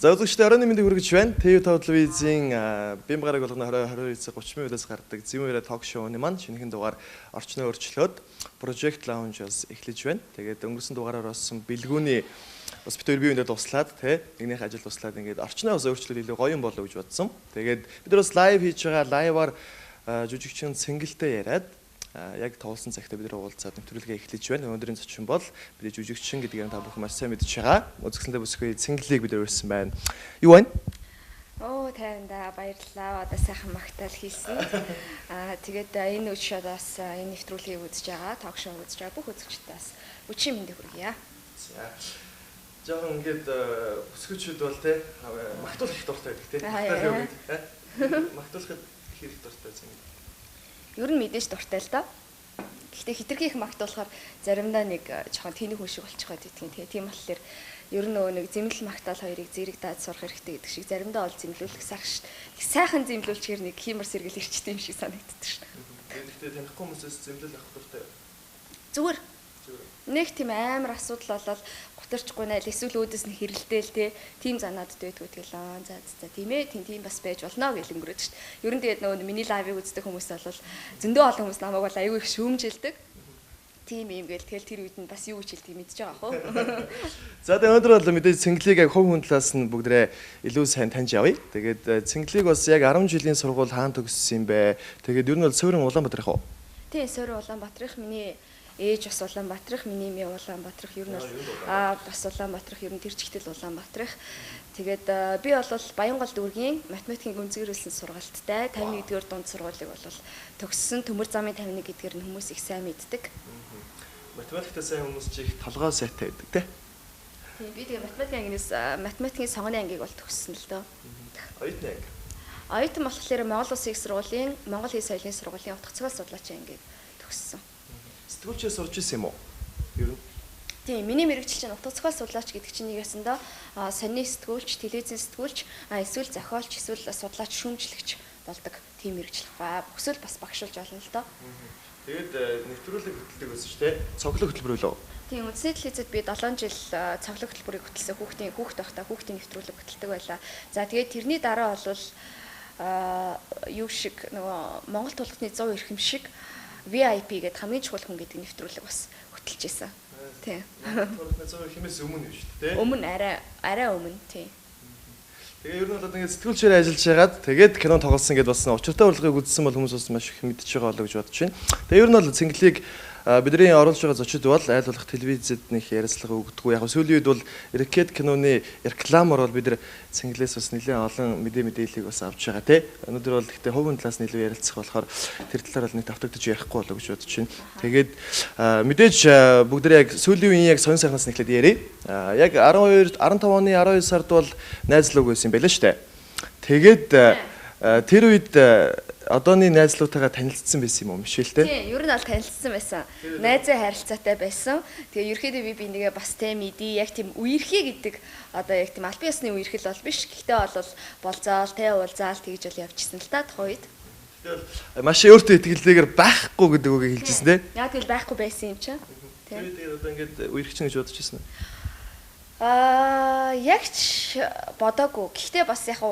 За үзэгчдээ оройн мэндийг хүргэж байна. ТV5 телевизийн бим гараг болгоно 22:30 минутаас гардаг Зэмээрэ ток шоуны маань шинэхэн дугаар орчноо өөрчлөөд Project Lounge бас эхлэж байна. Тэгээд өнгөрсөн дугаараар болсон бэлгүүний бас бид хоёр бие биендээ туслаад нэгнийх ажил туслаад ингээд орчноо бас өөрчлөлт илүү гоё юм болов гэж бодсон. Тэгээд бид нар бас лайв хийж байгаа. Лайваар жүжигчин Цэнгэлтэй яриад яг тоолсон цагтаа бид нар уулзаад нэвтрүүлгээ эхлэж байна. Өнөөдрийн зочин бол бидний жүжигчин гэдгийг та бүхэн маш сайн мэдж байгаа. Үзэгсэндээ бүсгүй Цэнгэлийг бид өрсөн байна. Юу байна? Оо тайванда баярлалаа. Одоо сайхан магтаал хийсэн. Тэгээд энэ өчигдөөс энэ нэвтрүүлгийг үзэж байгаа, ток шоу үзэж байгаа бүх үзэгчдээс өчийн мэндийг хүргье. Жаахан ингээд бүсгүйчүүд бол магтуулах их дуртай байдаг Магтуулахад их дуртай Цэнгэл. Ер нь мэдээж дуртай л да. Гэхдээ хитрхи их магтуулахаар заримдаа нэг жоохон тэнэг хүн шиг болчих гээд идэх. Тийм болохоор ер нь нэг зэмлэл магтаал хоёрыг зэрэг даад сурах хэрэгтэй гэдэг шиг заримдаа бол зэмлүүлэх сайхан зэмлүүлчихэр нэг хиймар сэргэл ирчтэй юм шиг санагддаг шин. Гэхдээ танихгүй хүмүүсээс зэмлэл авах дуртай. Зүгээр. Нэг тийм амар асуудал болол гутарчгүй найл эсвэл өөдөөс нь хэрэлдээл тийм занаад дээдгүй тэгэл за тийм ээ тийм бас байж болно гэж өнгөрөөд шүү дээ. Ер нь тэгээд нөгөө миний лайвыг үздэг хүмүүс бол зөндөө олон хүмүүс намайг бол аюу их шүүмжилдэг. Тийм юм гээл тэгэл тэр үед нь бас юу гэж хэлтгийг мэдчихэж байгаа хөө. За тэгээд өнөөдөр бол мэдээж Цэнгэлийг яг хувь хүн талаас нь бүгдээ илүү сайн таньж явъя. Тэгээд Цэнгэлийг бас яг 10 жилийн сургууль хаана төгссөн юм бэ? Тэгээд ер нь бол Суурин Улаанбаатар хөө. Тийм Суурин Улаанбаатарх миний ээж бас Улаанбаатарх, миний эмээ Улаанбаатарх, ер нь бол бас Улаанбаатарх, ер нь тэр чигтэл Улаанбаатарх. Тэгээд би бол Баянгол дүүргийн математикийн гүнзгийрүүлсэн сургалттай 51-р дунд сургуулийг бол төгссөн. Төмөр замын 51 гэдгээр нь хүмүүс их сайн мэддэг. Математиктай сайн хүмүүс ч их толгой сайтай байдаг тийм би тэгээ математикийн сонгоны ангийг бол төгссөн л дөө. Оюутны анги. Оюутан болохоор Монгол Улсын их сургуулийн Монгол Хэлний соёлын сургуулийн утга зохиол судлаачийн ангийг төгссөн. Сэтгүүлчээс сурч ирсэн юм уу? Ер нь. Тийм, миний мэрэгжил чинь утга зохиол судлаач гэдэг чинь нэгэсэндээ сонины сэтгүүлч, телевизийн сэтгүүлч, эсвэл зохиолч, эсвэл судлаач, шүүмжлэгч болдог тийм мэрэгжил ба. Бүсэл бас багшуулж олно л доо. Тэгээд нэвтрүүлэг хөтэлдэг байсан шүү дээ. Цоглог хөтөлбөр үлээ. Тийм, үндсний телевизэд би 7 жил цоглог хөтөлбөрийг хөтэлсэн. Хүүхд байхдаа хүүхдийн нэвтрүүлэг хөтэлдэг байлаа. За тэгээд тэрний дараа бол юу шиг нөгөө Монгол тулгын 100 эрхэм шиг VIP гэдэг хамгийн чухал хүн гэдэг нэвтрүүлэг бас хөтэлж байсан. Тийм. Тулгын 100 эрхэмээс өмнө юм шүү дээ. Өмнө арай өмнө тийм. Тэгээ ер нь бол ингээд сэтгүүлчээр ажиллаж байгаад тэгээд кино тоглосон гэдээ болсон учиртай урлагийг үзсэн бол хүмүүс бас маш их мэдчихэж байгаа болоо гэж бодож байна. Тэгээ ер нь бол Цэнгэлийг бидний оруулж байгаа зочид бол айл болох телевизэд нэг ярилцлага өгдөггүй. Яг сүүлийн үед бол Ракет киноны рекламаар бол бид нар Цэнгэлээс бас нэлээд олон мэдээллийг бас авч байгаа тий. Өнөөдөр бол гэхдээ хувийн талаас нь илүү ярилцах болохоор тэр талаар бол нэг давтагдаж ярихгүй болоо гэж бодож байна. Тэгээд мэдээж бүгдээ яг сүүлийн үеийн яг сонь сайхнаас нь эхлээд ярив. Яг 15 оны 12 сард бол найзлууг байсан юм байлаа шүү дээ. Тэгээд тэр үед одооны найзлуутайгаа танилцсан байсан юм уу Мишэлтэй? Тийм, ер нь бол танилцсан байсан. Найзын харилцаатай байсан. Тэгээ ерөөхдөө би нэгээ бас тийм мэдээ яг тийм үерхий гэдэг одоо яг тийм албан ёсны үерхэл бол биш. Гэхдээ бол болзаал, уулзаал тэгж бол явчихсан л та тухайн үед. Тэгээд маш өөртөө итгэлтэйгээр байхгүй гэдэг үгийг хэлжсэн тийм. Яг тэгэл байхгүй байсан юм чинь. Тэгээд одоо ингээд үерхчин гэж бодож ирсэн үү? Яг ч бодоогүй. Гэхдээ бас яг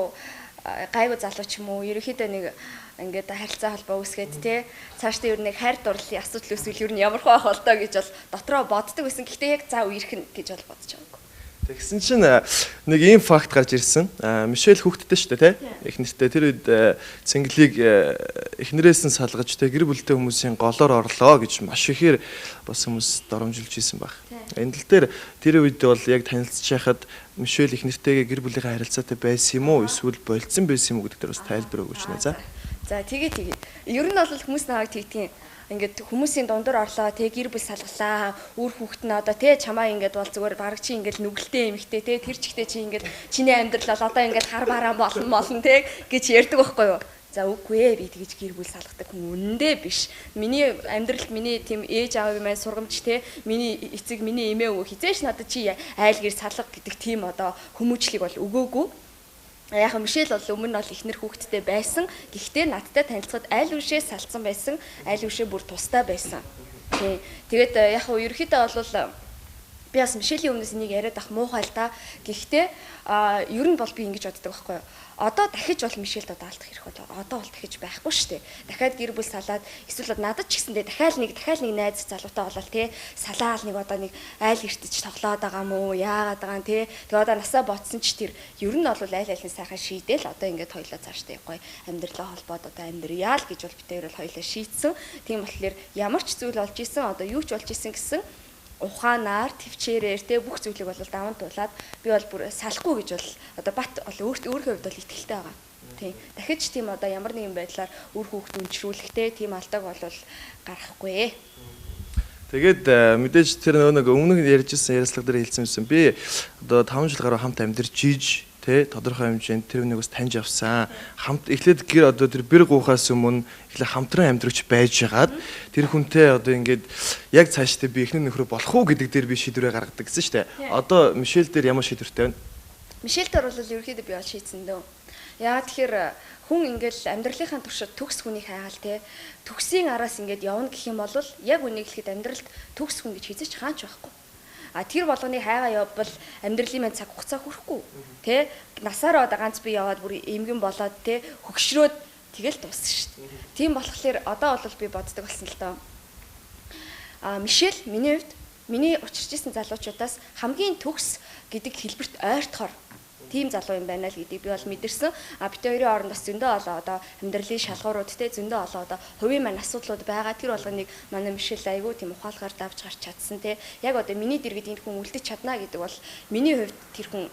гайгүй залуу ч юм уу ерөөхдөө нэг ингээд харилцаа холбоо үүсгээд те цаашдаа ер нь хайр дурлалын асуудал үүсвэл ер нь ямар хөө байх бол доо гэж бол дотроо боддог байсан. Гэхдээ яг заа үерхэн гэж бол бодож байгаагүй. Тэгсэн чинь нэг ийм факт гарч ирсэн. Мишель хүүхэдтэй шүү дээ те. Их нэртэй тэр үед Цэнгэлийг эхнэрээс нь салгаж те гэр бүлтэй хүмүүсийн голоор орлоо гэж маш ихээр бас хүмүүс доромжилж ийсэн баг. Энэ тал дээр тэр үед бол яг танилцж байхад Мишель их нэртэйгээ гэр бүлийнхээ харилцаатай байсан юм уу эсвэл болцсон байсан юм уу гэдэг дээр бас тайлбар өгөөч нэ за. За тэгээ. Ер нь бол хүмүүс наваг тэгтийн ингээд хүмүүсийн дундуур орлоо тэг гэр бүл салгалаа үр хүүхэд нь одоо тэг чамаа ингээд бол зүгээр бараг чи ингээд нүгэлтэй эмхтэй тэг тэр чигтээ чи ингээд чиний амьдрал бол одоо ингээд хар бараа молн тэг гэж ярьдаг байхгүй юу. За үгүй ээ би тэгж гэр бүл салгадаг хүн үнэндээ биш. Миний амьдралд миний тийм ээж аав маань сургамж те миний эцэг миний эмээ өвөө хизээш надад чи айл гэр салга гэдэг тийм одоо хүмүүжлийг бол өгөөгүй. Яг Мишель бол өмнө нь бол ихнэр хүүхэдтэй байсан. Гэхдээ надтай танилцахад айл үшээ салцсан байсан, айл үшээ бүр тустай байсан. Тэгээд яг ерөөхдөө бол Би бас Мишелийн өмнөөс энийг яриад ах муухай л да. Гэхдээ ер нь бол би ингэж боддог байхгүй юу. Одоо дахиж бол Мишельд одоо алдах хэрэг бол одоо бол дахиж байхгүй шүү дээ. Дахиад гэр бүл салаад эсвэл надад ч гэсэндээ дахиад нэг найз залуутай болол тий салаал нэг одоо нэг айл эртэж тоглоод байгаа мó яагаад байгаа нь тий. Тэгээ одоо насаа ботсон ч тэр ер нь бол аль альний сайхан шийдэл одоо ингээд хоёлоо цаашдаа явахгүй амьдралаа холбоод одоо амьдрьяа л гэж бол би тэр бол хоёлоо шийдсэн. Тийм болохоор ямар ч зүйл болж исэн одоо юу ч болж исэн гэсэн ухаанаар төвчээрээр те бүх зүйлийг бол даван туулаад би бол бүр салахгүй гэж бол одоо бат өөрийнхөө хувьд бол итгэлтэй байгаа. Тийм. Дахиж тийм одоо ямар нэгэн байдлаар үр хүүхд өнчрүүлэхтэй тийм алдааг бол гарахгүй. Тэгээд мэдээж тэр нэг өмнө ярьжсэн ярилцлага дээр хэлсэн би одоо 5 жил гаруй хамт амьдарч жиж тэ тодорхой хэмжээнд тэр хүнийг бас таньж авсан. Хамт эхлээд гэр одоо тэр бэр гуйхаас өмнө эхлээ хамтран амьдрагч байж байгаад тэр хүнтэй одоо ингээд яг цаашдаа би эхнэр нөхрөө болох уу гэдэг дээр би шийдвэрээ гаргадаг гэсэн шүү дээ. Одоо Мишель дээр ямар шийдвэртэй байна? Мишель дээр бол ерөөхдөө би бол шийдсэн дөө. Яагаад тэгэхээр хүн ингээл амьдралынхаа туршид төгс хүнийг хайгаал те төгсийн араас ингээд явна гэх юм бол яг үнийг хэлэхэд амьдралд төгс хүн гэж хизэж хаач байхгүй. Тэр болгоныг хайгаа явбал амьдралын маань цаг хугацаа хүрэхгүй тий насаараа одоо ганц би яваад бүр эмгэн болоод тий хөгшрөөд тэгэл дуусна шүү дээ. Тийм болохоор одоо бол би боддог болсон л доо. Мишель миний хувьд миний учирч исэн залуучуудаас хамгийн төгс гэдэг хэлбэрт ойртохоор тийм залуу юм байна л гэдгийг би бол мэдэрсэн. Бид хоёрын хооронд бас зөндөө олоо одоо амьдралын шалгуурууд те зөндөө олоо одоо хувийн маань асуудлууд байгаа. Тэр болгоныг манай Мишель айгүй тийм ухаалгаар давж гарч чадсан те. Яг одоо миний дэр гэдэг энэ хүн үлдэж чадна гэдэг бол миний хувьд тэр хүн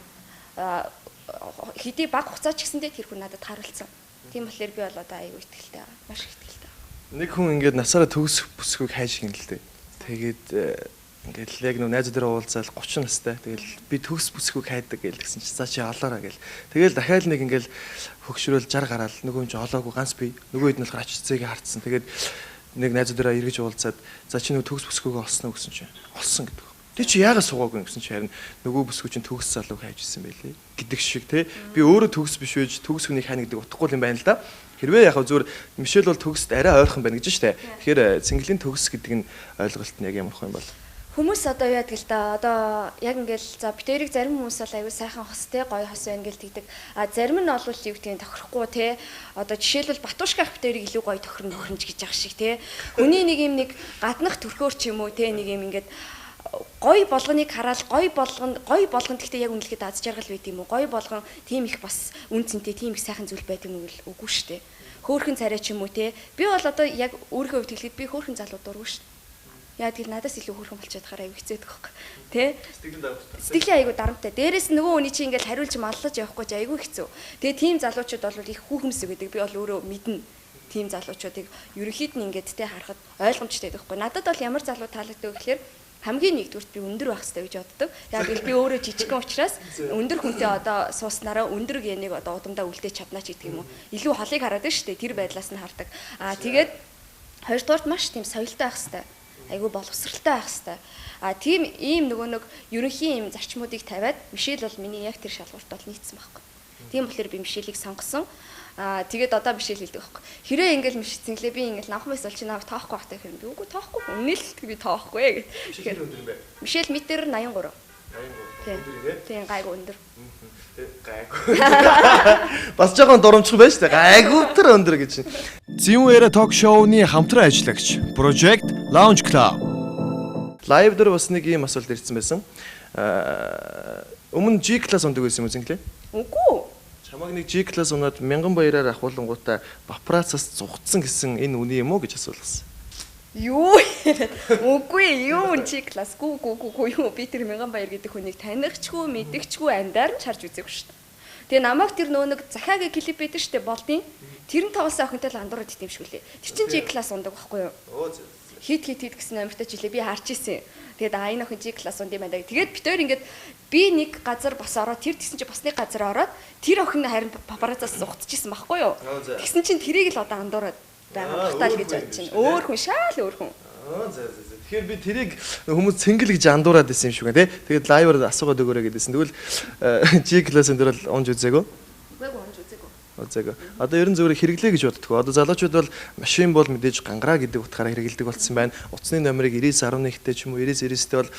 хэдий баг хугацаа ч гэсэндээ тэр хүн надад харуулсан. Тийм болохоор би бол одоо айгүй итгэлтэй байгаа. Маш их итгэлтэй байгаа. Нэг хүн ингээд насаараа төгс бүсгүйг хайж гин л дээ. Тэгээд ингээд яг нөө найзуудаараа уулзаал 30 настай. Тэгэл би төгс бүсгүйг хайдаг гэл гэсэн чи за чи олоораа гэл. Тэгэл дахиад нэг ингээд хөгшрөөл 60 гараал нөгөө юм чи олоогүй ганц би. Нөгөө хэд нь болохоор ач цэцэгийг хартсан. Тэгээд нэг найзуудаараа эргэж уулзаад за чи нөгөө төгс бүсгүйг олсноо гэсэн чи олсон гэдэг. Тэг чи яагаад суугаагүй гэсэн чи харин нөгөө бүсгүй чинь төгс залууг хайжсэн байлээ гэдэг шиг те. Би өөрөө төгс биш байж төгс хүнийг хайна гэдэг утгагүй юм байна л да. Хэрвээ яг зүгээр Мишель бол төгсд арай ойрхон байна гэж штэ. Тэгэхээр цэнгэлийн төгс гэдэг нь ойлголт нь яг ямар их юм бол хүмүүс одоо яадаг л да. Одоо яг ингээл за битэрийг зарим хүмүүс бол аюу сайхан хостэй гоё хос байна гэл тэгдэг. Зарим нь олвол юу гэдгийг тохирохгүй те. Одоо жишээлбэл Батушка ах битэрийг илүү гоё тохирнж гэж ах шиг те. Хүний нэг юм нэг гаднах төрхөөр ч юм уу те нэг юм ингээд гоё болгоныг хараад гоё болгон гэхдээ яг үнэлэхэд аз жаргал байд юм уу? Гоё болгон тийм их бас үн цэнтэй тийм их сайхан зүйл байдаг юм уу гэл үгүй шүү дээ. Хөөхөн царай ч юм уу те. Би бол одоо яг өөрийнхөө хувьд хэлэхэд би хөөхөн залуу дургүй шүү дээ. Яа тэгэл надаас илүү хөөрхөн болчиход хараа аюу хэцээдэг хөөх. Тэ? Сэтгэлийн аюу дарамттай. Дээрээс нөгөө хүний чинь ингээл хариулж маллаж явахгүй ч аюу хэцүү. Тэгээ тийм залуучууд бол их хүүхэмсэг гэдэг. Би бол өөрөө мэднэ. Тийм залуучуудыг ерөнхийд нь ингээд тэ харахад ойлгомжтой байхгүй. Надад бол ямар залуу таалагддаг гэхээр хамгийн нэгдүгürt би өндөр байх хэрэгтэй гэж боддог. Яг л би өөрөө жижигхэн учраас өндөр хүнтэй одоо сууснараа өндөр генийг одоо удамдаа үлдээж чадна ч гэдэг юм уу. Илүү холыг хараад байна шүү дээ. Тэр байдлаас нь хардаг. Тэгээд хоёрдугаарт маш тийм соёлтой байх хэрэгтэй. Айгу боловсралтай байх хэрэгтэй. Тийм ийм нөгөө нэг ерөнхий ийм зарчмуудыг тавиад Мишель бол миний яг тэр шалгуурт бол нийцсэн байхгүй. Тийм болохоор би Мишелийг сонгосон. Тэгээд одоо Мишель хэлдэг байхгүй. Хэрэг ингээл Мишелцэнглээ би ингээл намхан байсал чи намайг тоохгүй байх гэхээр би үгүй тоохгүй. Үнэлэлт би тоохгүй гэх. Тэгэхээр Мишель метр 83. 83. Тийм гайгүй өндөр. Гайгүй. Бас жоохон дурамчхан байж та гайгүй тэр өндөр гэж. Зинвэра ток шоуны хамтран ажиллагч Project Lounge Club. Лайв дээр бас нэг ийм асуулт ирсэн байсан. Өмнө G class ундаг байсан юм зинглээ? Үгүй. Чамайг нэг G class унаад 1000 баяраар ахуулангуудаа Бапрацаас зугтсан гэсэн энэ үний юм уу гэж асуулсан. Юу? Үгүй юу G class гүү юу би тэр 1000 баяр гэдэг хүнийг танихчгүй мэдэгчгүй амдаар нь харж үзээгүй шүү дээ. Тэгээ намайг тэр нөө нэг захаагийн клип байдаг шүү дээ болдیں۔ Тэр нь тоглосон охинтой л андуураад идэв шүү лээ. Тэр чинь G class ундаг байхгүй юу? Хит гэсэн амиртай жилээ би харж исэн. Тэгээд энэ охин G class унд юм байна. Тэгээд бид хоёр ингээд би нэг газар бас ороод тэр тэгсэн чинь бас нэг газар ороод тэр охин харин папарацаас зугтчихсан байхгүй юу? Тэгсэн чинь тэрийг л одоо андуураад байгаа багтаал гэж бодож чинь. Өөр хүн шаал өөр хүн. Тэгэхээр би тэрийг хүмүүс цэнгэл гэж андуураад байсан юм шиг байна тий. Тэгээд лайваар асуугаад өгөөрэй гэдээсэн. Тэгвэл G class-ын дээр л унж үзээгөө. Үгүй унж үзээгөө. Үзээгөө. Одоо ер нь зөвхөн хэрэглээ гэж боддгоо. Одоо залуучууд бол машин бол мэдээж гангараа гэдэг утгаараа хэрэгэлдэг болсон байна. Утасны номерыг 99.1-тэй ч юм уу 99-99-тэй бол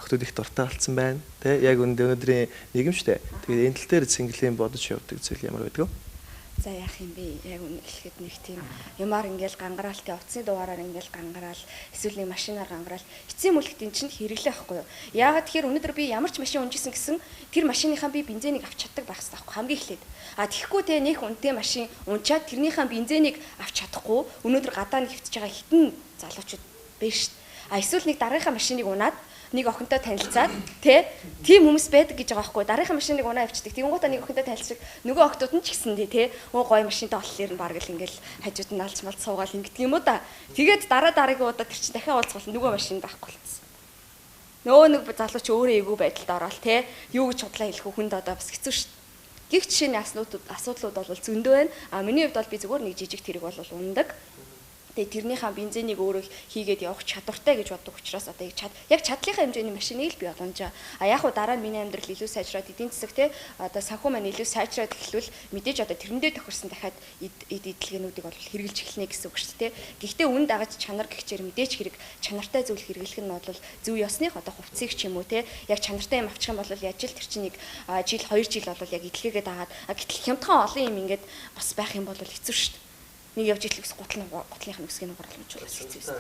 охтууд их дуртай болсон байна. Тэ яг өнөөдрийн нийгэмштэй. Тэгээд энэ тал дээр цэнгэлийн бодож явдаг зүйл ямар байдаг вэ? За яах юм бэ? Яг үнэ хэлэхэд нэг тийм юмар ингээл гангараалтай утасны дугаараар ингээл гангараал эсвэл нэг машинаар гангараал эцсийн мүлэгт эн чинь хэрэглээ байхгүй юу? Яагаад тэгэхээр өнөөдөр би ямар ч машин унжижсэн гэсэн тэр машиныхаа би бензинийг авч чаддаг байх хэрэгтэй байхгүй хамгийн эхлээд. А тэгэхгүй те нэг үнэтэй машин унчаад тэрнийхээ бензинийг авч чадахгүй өнөөдөр гадаа нь хөвтөж байгаа хитэн залуучууд биш. А эсвэл нэг дараагийнхаа машиныг унаад нэг охинтой танилцаад тийм хүмүүс байдаг гэж байгаа байхгүй дараагийн машиныг унаа авчдаг. Тэгэнгუутаа нэг охинтой танилцдаг. Нөгөө охтууд нь ч гэсэндээ гоё машинтай оллоор нь бараг л ингээл хажууд нь алж малц суугаал ингэдэг юм уу та. Тэгээд дараагийн удаа тэр чинь дахиад уулзвал нөгөө машинд байхгүй болсон. Нөгөө нэг залууч өөрөө эйгүү байдалд ороод юу гэж худлаа хэлэх хүнд одоо бас хэцүү шүү дээ. Гих жишээний асуудлууд бол зөндөө байна. А миний хувьд бол би зүгээр нэг жижиг тэрэг бол ундаг. Тэгээ тэрнийхээ бензинийг өөрөө хийгээд явах чадвартай гэж боддог учраас одоо яг чадлынхаа хэмжээний машиныг л би боломжоо. А яг уу дараа нь миний амьдрал илүү сайжраад эдийн засаг одоо санхүү маань илүү сайжраад эхлвэл мэдээж одоо тэрэндээ тохирсон дахиад эдэлгээнүүдийг бол хэрэгжилж эхэлнэ гэсэн үг шүү дээ. Гэхдээ үн дагаж чанар гихчээр мэдээж хэрэг чанартай зүйл хэрэглэх нь бол зөв ёсных одоо хувцсыг ч юм уу яг чанартай юм авчих юм бол яаж л тэр чинь нэг жил 2 жил бол яг эдэлгээгээ дагаад гэтэл хямдхан олон юм ингээд бас байх юм бол хэцүү шүү дээ. Нэг явж итлээс гутлынхаа нүсгийн нугарал мөчөөс хэцүү шүү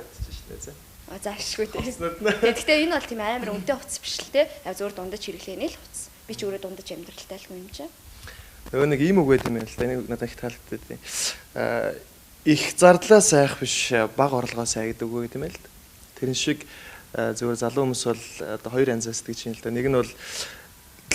дээ. За ашгүй дээ. Гэхдээ энэ бол тийм амар үнэтэй хувцас биш л те. Яг зөвөр дундаж хэрэглэнэ л хувцас. Би ч өөрөө дундаж амьдралтай л юм чинь. Нөгөө нэг ийм үг байт юм байна л да. Энийг надад их таалагддаг тийм. Их зардлаа сайх биш бага орлогоо сай гэдэг үг гэдэг юм л да. Тэрэн шиг зөвөр залуу хүмүүс бол одоо хоёр янзаас гэж юм л да. Нэг нь бол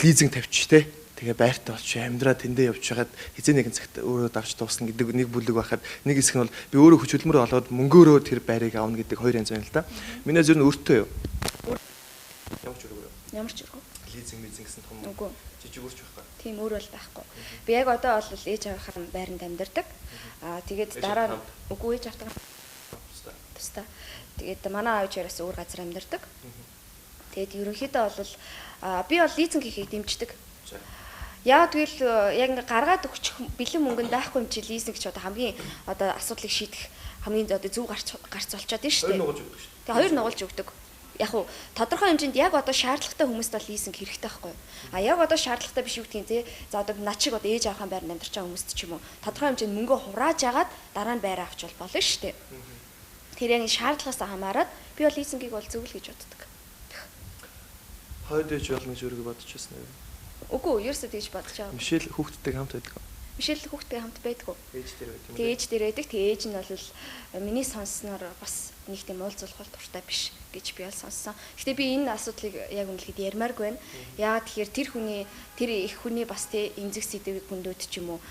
лизинг тавьчих те. Тэгээ байртаа болчих амьдраа тэндээ явж хагаад хизээ нэгэн цагт өөрөө давж дуусна гэдэг нэг бүлэг байхад нэг хэсэг нь бол би өөрөө хүч хөдөлмөр олоод мөнгөөрөө тэр байрыг авна гэдэг хоёр янз байна л да. Миний зөв нь өөртөө юу? Ямар ч үргөө. Ямар ч үргөө. Лизинг гэсэн том жижиг үрч байхгүй. Тийм өөр бол байхгүй. Би яг одоо бол ээж аваахаар байранд амьдардаг. Тэгээд дараа нь үгүй ээж авдаг. Тустаа. Тэгээд манай аав яраас өөр газар амьдардаг. Тэгээд ерөнхийдөө бол би бол лизинг хийхийг дэмждэг. Яа тэгэл яг ингээ гаргаад өгчих бэлэн мөнгөнд байхгүй юм чи лизинг ч одоо хамгийн одоо асуудлыг шийдэх хамгийн одоо зөв гарц олчоод байна шүү дээ. Тэгээ хоёр нугалж өгдөг. Яг уу тодорхой хэмжээнд яг одоо шаардлагатай хүмүүст бол лизинг хэрэгтэй байхгүй юу? А яг одоо шаардлагатай биш юу гэдгийг те. За одоо над шиг одоо ээж авахын байранд амьдарч байгаа хүмүүст ч юм уу тодорхой хэмжээнд мөнгө хурааж агаад дараа нь байраа авч болно шүү дээ. Тэр яг шаардлагаас хамаарат би бол лизингийг бол зөв л гэж боддог. Хойд ээж болно гэж өөрөө бодож байсан юм. Үгүй ерөөсөө тэгж бодож байгаа. Мишель хүүхдтэй хамт байдаг. Мишель хүүхдтэй хамт байдгүй. Ээж дээр байдаг. Тэгээ ээж дээр байдаг. Тэгээ ээж нь бол миний сонссноор бас нэг тийм уулзуулах бол дуртай биш гэж би бол сонссон. Гэхдээ би энэ асуудлыг яг үнэлэхэд ярмааргүй байна. Яагаад тэгэхээр тэр их хүний бас эмзэг сэдвийг хүндөөд ч юм уу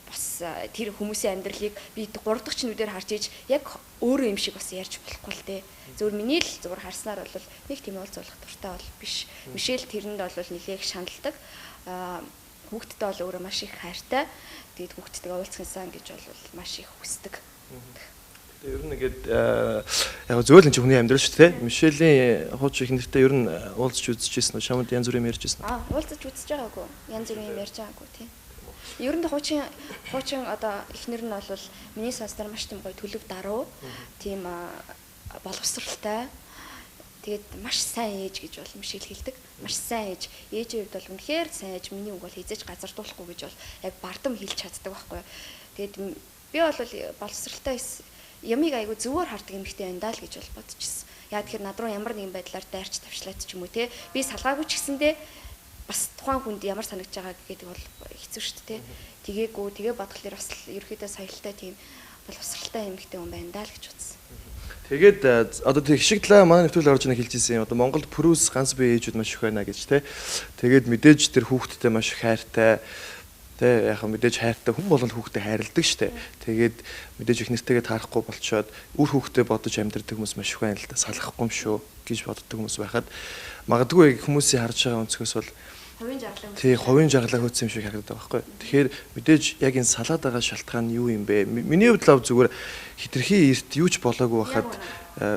бас тэр хүмүүсийн амьдралыг би 3 дахь чинүүдээр харж иж яг өөрөө юм шиг бас ярьж болохгүй л дээ. Зөвхөн миний л зүгээр харснаар бол нэг тийм уулзуулах дуртай бол биш. Мишель тэрэнд бол нэлээх шаналдаг. Хүүхдтэй бол өөрөө маш их хайртай. Тэгээд хүүхдтэйгээ уулзахсан гэж бол маш их хүсдэг. Тэгээд ер нь ингээд яг зөөлөн чи хүний амьдрал шүү дээ. Мишелийн хууч их нэртэй ер нь уулзч үзчихсэн үү? Чамд янз бүрийн ярьж ирсэн үү? Уулзч үзэж байгаагүй. Янз бүрийн юм ярьж байгаагүй тийм. Ер нь хуучин одоо эхнэр нь бол миний сонсноор маш тийм гоё төлөв даруй. Тийм боловсралтай. Тэгээд маш сайн ээж гэж бол Мишель хэлдэг. Маш сайн ээж. Ээжийн хувьд бол үнэхээр сайн ээж. Миний үг бол хизээж газардуулахгүй гэж бол яг бардам хэлж чаддаг байхгүй. Тэгээд би бол боловсралтай ямиг айгу зөвөр хардаг эмэгтэй байна даа л гэж бол бодож ирсэн. Яа тэгэхээр над руу ямар нэгэн байдлаар дайрч тавьшлаад ч юм уу те. Би салгаагүй ч гэсэндээ бас тухайн хүнд ямар санагдж байгаа гэдэг бол хэцүү шүү дээ. Тэгээгүй тэгээ бодглохлоор бас ерөөхдөө соёлтой тийм боловсралтай эмэгтэй хүн байна даа л гэж бодсон. Тэгээд одоо тэг хишигтлаа манай нэвтрүүлэг орж ирэх хэлж ирсэн юм. Одоо Монголд пүрүүс ганц бие ээжүүд маш их байна гэж те. Тэгээд мэдээж тэр хүүхдтэй маш их хайртай. Тэ яг мэдээж хайртай хүн бол хүүхдэд хайрладаг штэ. Тэгээд мэдээж их нэртэйгээ таарахгүй болчоод үр хүүхдэд бодож амьдрэх хүмүүс маш их байна л да. Салахгүй юм шүү гэж боддог хүмүүс байхад магадгүй хүмүүсийн харж байгаа өнцгөөс бол хувийн жаргалаа хөөцсөн юм шиг харагдаад байгаа байхгүй. Тэгэхээр мэдээж яг энэ салаад байгаа шалтгаан нь юу юм бэ? Миний хувьд л зүгээр хитрхи эрт юу ч болоогүй байхад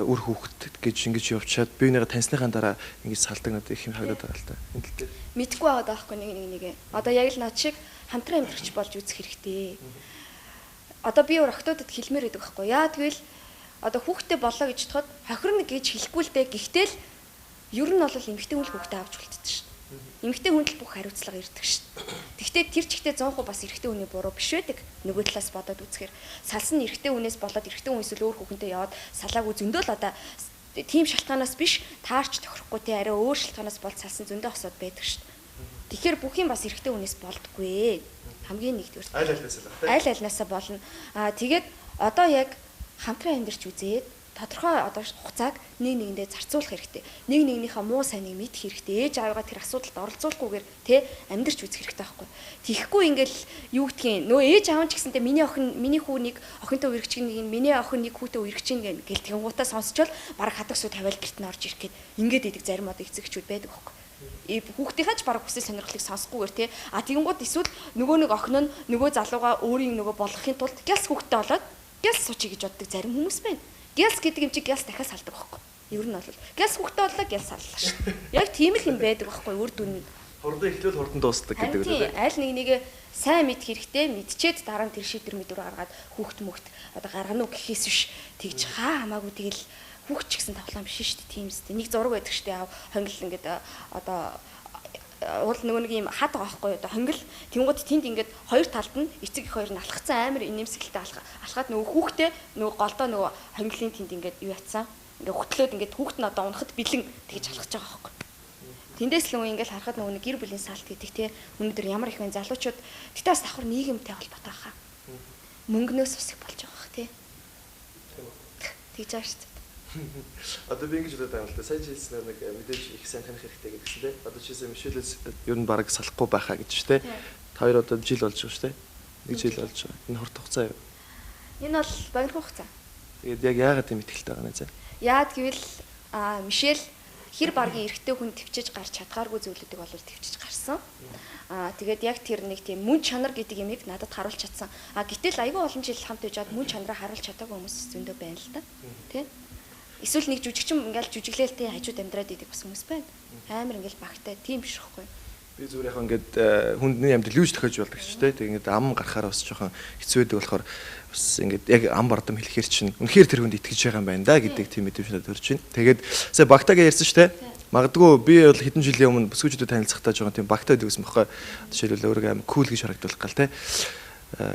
үр хүүхэд гэж ингэж явчаад би нэгэ таньсныхаа дараа ингэж салдаг надад их юм харагдаад байгаа л та. Энэ тал дээр мэдгүй байгаа даахгүй нэг. Одоо яг л над шиг хамтран амьдрахч болж үзэх хэрэгтэй. Одоо би өөр охтуудад хэлмээр байдаг байхгүй. Яа тэгвэл одоо хүүхдээ болоо гэж бодоход хохирно гэж хэлэхгүй л дээ. Гэхдээ л Ер нь бол эмэгтэй хүн л хүүхдээ авч үлддэг шүү дээ. Эмэгтэй хүн л бүх хариуцлага ирдэг шүү дээ. Тэгвэл тэр чигтээ 100% бас эрэгтэй хүний буруу биш байдаг. Нөгөө талаас бодоод үзэхээр салс нь эрэгтэй хүнээс болоод эрэгтэй хүн эсвэл өөр хүүхэнтэй яваад салаагүй зөндөл одоо тийм шалтгаанаас биш таарч тохирохгүй те арай өөр шалтгаанаас бол салсан зөндөө осоод байдаг шүү дээ. Тэгэхээр бүх юм бас эрэгтэй хүнээс болдгоо. Хамгийн нэгдүгээр аль альнаасаа болно. Тэгээд одоо яг хамтран амьдарч үзээд тодорхой одоо хугацааг нэг нэгэндээ зарцуулах хэрэгтэй. Нэг нэгнийхээ муу сайныг мэдэх хэрэгтэй. Ээж аавгаа тэр асуудалд оролцуулахгүйгээр тэ амьдарч үзэх хэрэгтэй байхгүй. Тийхгүй ингээл юу гэдгийг нөө ээж аав ч гэсэнтэй миний охин миний хүү нэг охинтой үргэж нэг миний охин нэг хүүтэй үргэж гэл тэгэнгуутаа сонсчвол баг хатагсуу тавиал гэрт нь орж ирэх гээд ингээд идэг зарим одоо эцэгчүүд байдаг байхгүй. Хүүхдийнхаа ч баг хүсэл сонирхлыг сонсохгүйгээр те тэгэнгუут эсвэл нөгөө нэг охин нь нөгөө залууга өөрийн нөгөө болгохын тулд гялс хүүхдтэй болоод гялс суучи гэж боддог зарим хүмүүс байна. Гялс гэдэг юм чи гялс дахиад салдаг байхгүй. Ер нь бол гялс хүүхдтэй боллоо гялс саллаа шүү. Яг тийм л юм байдаг байхгүй үр дүн. Хурдан эхлүүл хурдан дуустдаг гэдэг үү? Аль нэг сайн мэдэх хэрэгтэй мэдчихэд дараа нь тэр шийдвэр мэдрүү гаргаад хүүхд мөхт одоо гаргана уу гэхээс биш тэгж хамаагүй тэгэл хүүхд ч гэсэн тоглоом биш шүү дээ. Тийм үстэй. Нэг зураг байдаг шүү дээ. Хонгил ингээд одоо уул нөгөө нэг юм хад байгаа байхгүй одоо хонгил тэнгууд тэнд ингээд хоёр талд нь эцэг их хоёр нь алхацсан амар инээмсэглэлтэй алхаад нөгөө хүүхдээ нөгөө голдоо нөгөө хонгилын тэнд ингээд юу ятсан ингээд хөтлөөд ингээд хүүхд нь одоо унахад бэлэн тэгж алхаж байгаа байхгүй. Тэндээс л нөгөө ингээд харахад нөгөө гэр бүлийн салт гэдэг те өнөөдөр ямар их вэ залуучууд тэгтээ бас давхар нийгэмтэй холбоотой хаа. Мөнгнөөс усыг болж байгаа хаа те. Тэгж ааш. Одоо би ингэж бодоод байна л да. Сайн хэлсэн нэг мэдээж их сайн таних хэрэгтэй гэдгсэн те. Одоо чийсэн Мишелээс ер нь бараг салахгүй байхаа гэж те. Та хоёр одоо жил болж байгаа шүү те. Нэг жил болж байгаа. Энэ хурд хугацаа юу? Энэ бол богино хугацаа. Тэгээд яг яагаад юм итгэлтэй байгаа нэ зэ? Яад гэвэл Мишель хэр баргийн эрэгтэй хүн төвчж гарч чадгааргүй зүйлүүдийг бол төвчж гарсан. Тэгээд яг тэр нэг тийм мөн чанар гэдэг юмыг надад харуулж чадсан. Гэтэл айгүй олон жил хамт байжгаад мөн чанараа харуулж чадаагүй хүмүүс зөндөө байна л да. Тэ? Эсвэл нэг жүжигчин ингээл жүжиглээлтэй хажууд амьдраад идэг бас хүмүүс байна. Амар ингээл багтай тийм биш байхгүй. Би зүгээр яг ингээд хүндний амьдрал юуж тохиож болдог ч тийм. Тэг ингээд ам гарахаар бас жоохон хэцүү байдаг болохоор бас ингээд яг ам бардам хэлэхэр чинь үнэхээр тэр хүнд итгэж байгаа юм байна да гэдэг тийм мэдрэмж надад төрж байна. Тэгээд сая багтаагаа ярьсан шүү дээ. Магадгүй би бол хэдэн жилийн өмнө бүсгүйчүүдэд танилцахдаа жоохон тийм багтай байдаг гэсэн бохоо. Жишээлбэл өөрийгөө амар кул гэж харагдуулах гал тийм.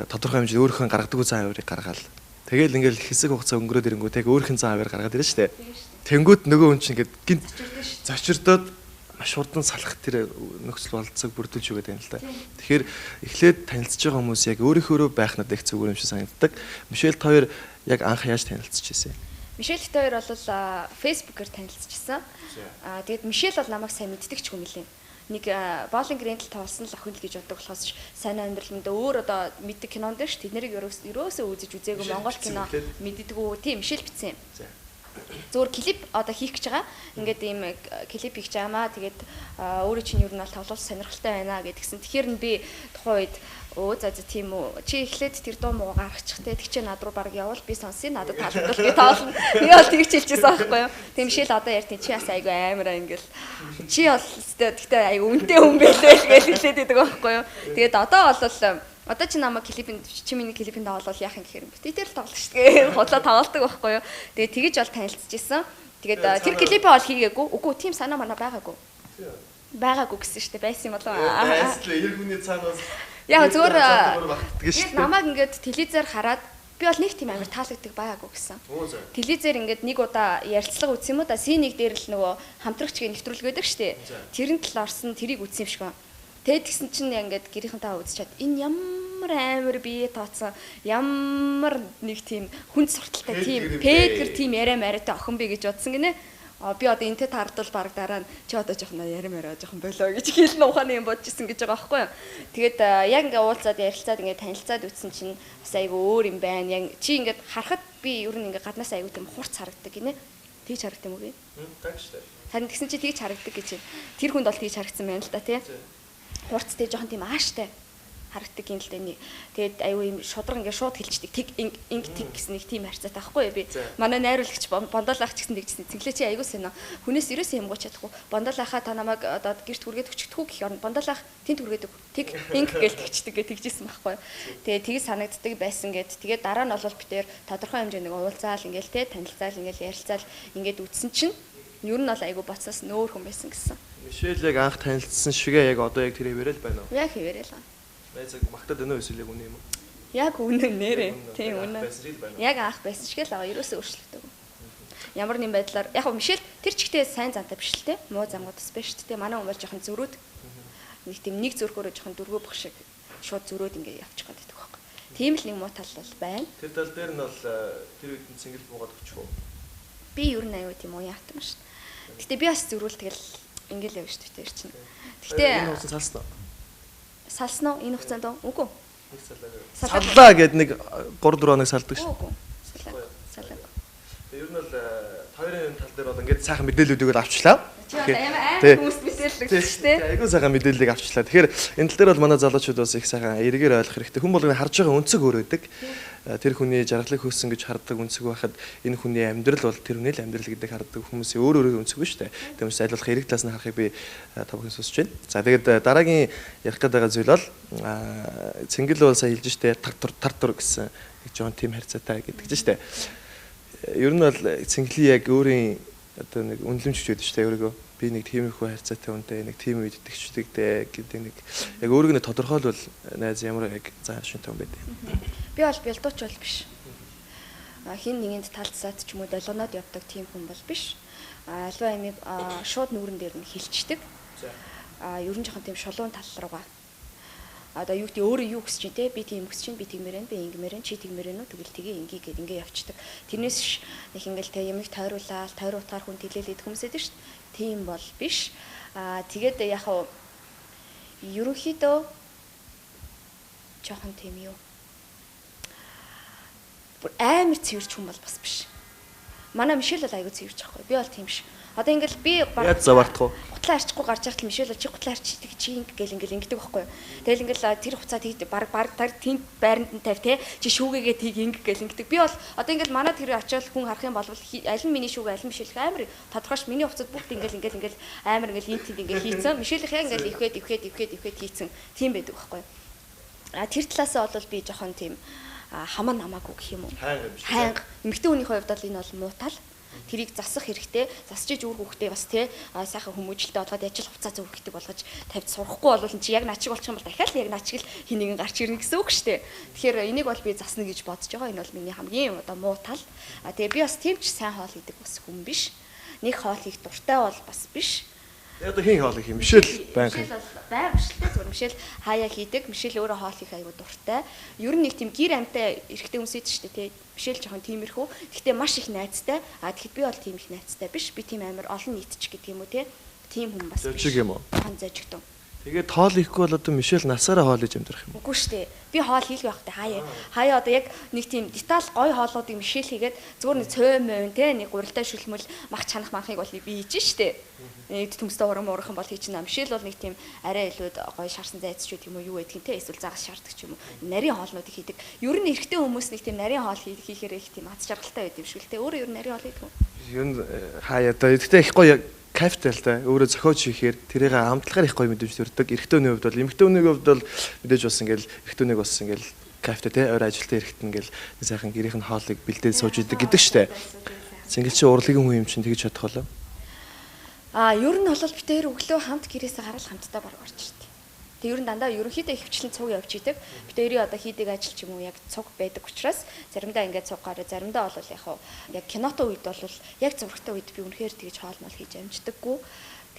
Тодорхой хэмжээнд өөрийнхөө гаргадаг зан авирыг гаргаал. Тэгэл ингээл хэсэг хугацаа өнгөрөөд ирэнгүүт яг өөрхийн зан авир гаргаад ирнэ шүү дээ. Тэнгүүд нөгөө хүн чинь ингээд гинт зочирдоод маш хурдан салах тэр нөхцөл болцоог бүрдүүлж өгöd байна л да. Тэгэхээр эхлээд танилцж байгаа хүмүүс яг өөрийнхөө байх надад их зүгээр юм шиг санагддаг. Мишель хоёр яг анх яаж танилцж ирсэн? Мишель хоёр бол Facebook-ээр танилцчихсан. Тэгээд Мишель бол намайг сайн мэддэг ч юм лээ. Нэг боолинг рентал тоглосон л охин л гэж боддог болохоос сайн амьдралд өөр одоо мэддэг кинонд ш тэднийг ерөөсөө үзэж үзээгүй Монгол кино мэддэггүй тийм Мишель бичсэн юм. Зүгээр клип одоо хийх гэж байгаа. Ингээд ийм клип хийж байгаамаа. Тэгээд өөрөө чинь юу нь бол тоглолт сонирхолтой байна гэдгсэн. Тэгэхээр нь би тухайн үед за тийм үү. Чи эхлээд тэр дуу муу гаргачих те. Тэг чи над руу баг явал би сонсъё. Надад таалагдвал би тоолно. Би бол тэгж хэлчихсэн байхгүй юу. Тийм Мишель одоо ярьтیں۔ Чи бас айгүй амараа ингээл. Чи бол тэгтээ айгүй үнэтэй хүн байлээ гэж хэлээд байдаг байхгүй юу. Тэгээд одоо чи намайг чи миний клипинд тоглол яах юм гэхээр битээр л тоглох шүү дээ. Худлаа тоглолдог байхгүй юу. Тэгээд тэгэж бол танилцчихсан. Тэгээд тэр клипээ бол хийгээгүй. Үгүй тийм санаа манаа байгаагүй. Байгаагүй гэсэн шүү дээ. Байсан юм болов уу? Байсан л яг хүний цаанаас. Яг зүгээр намайг ингээд телевизээр хараад би бол нэг тийм амар таалагддаг байгаагүй гэсэн. Телевизээр ингээд нэг удаа ярилцлага үзсэн юм уу да. C1 дээр л нөгөө хамтрагчгийн нэвтрүүлэг байдаг шүү дээ. Тэрэн тал орсон тэрийг үзсэн юм шиг байна. Тэгээд тэгсэн чинь ингээд гэрийнхэнтэй үзчихэд энэ ямар амар бие тооцсон ямар нэг тийм хүнд сурталтай тийм пекер тийм яриа мариатай охин би гэж бодсон гинэ. Би одоо энтэй таардвал баг дараа нь чи одоо жоохон яриа мараа жоохон болоо гэж хэлнэ ухааны юм бодчихсон гэж байгаа байхгүй юу. Тэгээд яг ингээд уулзаад ярилцаад ингээд танилцаад үтсэн чинь бас айгүй өөр юм байна. Яг чи ингээд харахад би ер нь ингээд гаднаас айгүй тийм хурц харагддаг гинэ. Тэгж харагдсан юм уу би? Харин тэгсэн чи тэгж харагддаг гэж. Тэр хүнд бол тэгж харагдсан байна л да тий. Хурцтай жоохон тийм ааштай харагддаг юм л да нэг. Тэгээд аюу юм шудраг ингээд шууд хэлчихдэг. Тэг инг тэг гэсэн нэг тийм харьцаатай байхгүй би. Манай найруулагч бондоолах ч гэсэн тэгжсэн. Цэнглээ чи аюу сэна. Хүнээс ерөөсөө юмгууч чадахгүй. Бондоолахаа та намайг одоо гэрт хүргээд өчтдөггүй гэх юм. Бондоолах тэнд хүргээд тэг инг гээл тэгчдэг гэж тэгжсэн байхгүй. Тэгээд тгий санагддаг байсан гэд. Тэгээд дараа нь бол битээр тодорхой хэмжээний уулзаал ингээл те танилцаал ингээл ярилцаал ингээд үтсэн чинь Ер нь бол айгүй боцоос нөөр хүн байсан гэсэн. Мишель яг анх танилцсан шигээ яг одоо яг тэр хэвээрэл байна уу? Яг хэвээрээ л. Найзаг магтаад байна уу эсвэл яг үнэ юм уу? Яг үнэ нэрээ. Тийм үнэ. Байсан шиг л байна. Яг анх байсан шиг л байгаа. Ерөөсөө өөрчлөгдөв. Ямар нэгэн байдлаар яг Мишель тэр ч ихтэй сайн зантай биш л те. Муу замгууд бас биш те. Манай хүн бол жоохон зөрүүд. Нэг тийм нэг зүрхөөрөө жоохон дөрвөө бох шиг шууд зөрөөд ингэ явчих гээд байдаг байхгүй. Тийм л нэг муу тал бол байна. Тэр тал дээр нь бол тэр үед нь цингэл буугаад өгчих үү? Би ер нь аюу тийм уу яатам шүү дээ. Гэтэ би бас зөрүүл тэгэл ингээл явж шүү дээ тэр чинь. Гэтэ энэ хугацаанд салсан уу? салсан уу энэ хугацаанд үгүй. Нэг саллаа гэд нэг 3 4 хоног салдаг шүү. Үгүй. Салаа. Ер нь бол хоёрын тал дээр бол ингээд сайхан мэдээллүүдийг л авчлаа. Чи бол амар хүмүүст мэдээлэл өгсөн шүү дээ. Айгуу сайхан мэдээллийг авчлаа. Тэгэхээр энэ тал дээр бол манай залуучууд бас их сайхан эргээр ойлгох хэрэгтэй. Хүн болгоны харж байгаа өнцөг өөр байдаг. Тэр хүний жаргалыг хөөсөн гэж хардаг өнцөг байхад энэ хүний амьдрал бол тэр хүний л амьдрал гэдэг хардаг хүмүүсийн өөр өөр өнцөг биш үү? Тэгмээс айлуулах эрэг талаас нь харахыг би та бүхэн сонсож байна. За тэгээд дараагийн ярих гээд байгаа зүйл бол цэнгэл бол сая хэлж штэ тар тур гэсэн нэг жоон тим харьцаатай гэдэг чинь штэ. Ер нь бол цэнгэлийн яг өөрийн одоо нэг үнэлэмж гэж байдаг штэ өөрийгөө би нэг тиймэрхүү харьцаатай хүнтэй нэг тийм үед итгэждэг гэдэг нэг яг өөрийгөө тодорхойлвол найз ямар яг заа шинтэй хүн байдаг. Би бол бэлдууч бол биш. Хин нэгэнд талцаад ч юм уу долгоноод явдаг тийм хүн бол биш. Альва амиг шууд нүүрэн дээр нь хилчдэг. Ер нь жоохон тийм шулуун тал руугаа. Одоо юу гэдэг өөрөө юу гэж чинь те би тийм гэж чинь би тэгмээрэн би ингэмээрэн чи тэгмээрэн үү тэгэл тгий ингээ гээд ингээ явцдаг. Тэрнээс их ингээл те ямиг тойруулаад тойр утгаар хүн тэлээлээд хүмүүсэд шүү дээ. Тийм бол биш. Тэгээд яг хав ерөнхийдөө жоохон тийм юу. Амар цэвэрч хүн бол бас биш. Манай Мишель бол айгүй цэвэрч байхгүй. Би бол тийм ш. Одоо ингээл би яг завардах уу? Гутлаа арчихгүй гарч иртэл Мишель чи гутлаа арчдаг чи ингээл ингэдэг байхгүй юу. Тэгэл ингээл тэр хуцаа тийд баг тийм байранд нь тавь те чи шүүгээгээ тийг ингээл ингэдэг. Би бол одоо ингээл манай тэр очиод хүн харах юм бол аль нь миний шүүгээ аль нь Мишель амар тодорхойш миний хуцад бүгд ингээл амар ингээл интинд ингээл хийцэн. Мишель их ингээл ивхэд хийцэн. Тийм байдаг байхгүй юу. Тэр талаасаа бол би жоохон тийм хамаа намаагүй гэх юм уу. Хайнга. Эмэгтэй хүний хувьд бол энэ бол муу тал. Тэрийг засах хэрэгтэй. Засчиж үр хөвгтэй бас тий сайхан хүмүүжлэлтэй болоод ажил хувцас зөвхөйтэй болгож тавьж сурахгүй бол чи яг начиг болчих юм бол дахиад яг начиг л хин нэгэн гарч ирнэ гэсэн үг шүү дээ. Тэгэхээр энийг бол би засна гэж бодож байгаа. Энэ бол миний хамгийн одоо муу тал. Тэгээ би бас тийм ч сайн хоол идэг бас хүн биш. Нэг хоол хийх дуртай бол бас биш. Яг хин хоол их юм Мишель байнга. Мишель бол байнга шилтэй зүгээр Мишель хаяа хийдэг. Мишель өөрөө хоол хийх аягүй дуртай. Ер нь нэг тийм гэр амтай эрэгтэй хүмүүс идэв шүү дээ тий. Мишель жоохон тиймэрхүү. Гэхдээ маш их найзтай. Тэгэхэд би бол тийм их найзтай биш. Би тийм амар олон нийтч гэдэг юм уу тий. Тийм хүн бас биш. Зожиг юм уу? Хан зожигдсон. Тэгээд хоол ихгүй бол одоо Мишель насаараа хоол иж амьдрах юм. Үгүй шүү дээ. Би хоол хийлгүй байхдаа хаяа одоо яг нэг тийм деталь гоё хоолуудыг Мишель хийгээд зүгээр нэг цой мөн те нэг гурилтай шүлмэл мах чанах манхыг бол би хийж штэ. Нэг төмстэй уран уурах бол хийчихнэ. Мишель бол нэг тийм арай илүүд гоё шарсан зайцчүүд юм уу юу гэдгийг те эсвэл загас шаарддаг ч юм уу. Нарийн хоолнуудыг хийдэг. Ер нь эрэгтэй хүмүүс нэг тийм нарийн хоол хийхээр их тийм аз жаргалтай байд юм шүү л те. Өөрөө ер нь нарийн хоол хийдэг. Ер нь хаяа одоо гэхдээ их гоё кайфтай л та өөрөө зохиож хийхээр тэрийг амтлагаар их гоё мэдээж төрдөг. Эрэгтэй хүний хувьд бол эмэгтэй хүний хувьд бол мэдээж бас ингээл эрэгтэй хүнийг бас ингээл кайфтай те өөр ажилтаа эрэхт ингээл сайхан гэрийнх нь хоолыг бэлдээд сууж идэг гэдэг штэ. Цэнгэл чи урлагийн хүн юм чинь тэгж чадах болоо. Ер нь бол битээр өглөө хамт гэрээсээ гараад хамтдаа баг орж ирдэг. Тэг ер нь дандаа ерөнхийдөө хөвчлэн цуг явж идэг. Битээрийн одоо хийдэг ажил ч юм уу яг цуг байдаг учраас заримдаа ингээд цуг гараа заримдаа бол яг кинотой үед бол яг зурагтай үед би үнэхээр тэгж хоол мол хийж амждаггүй.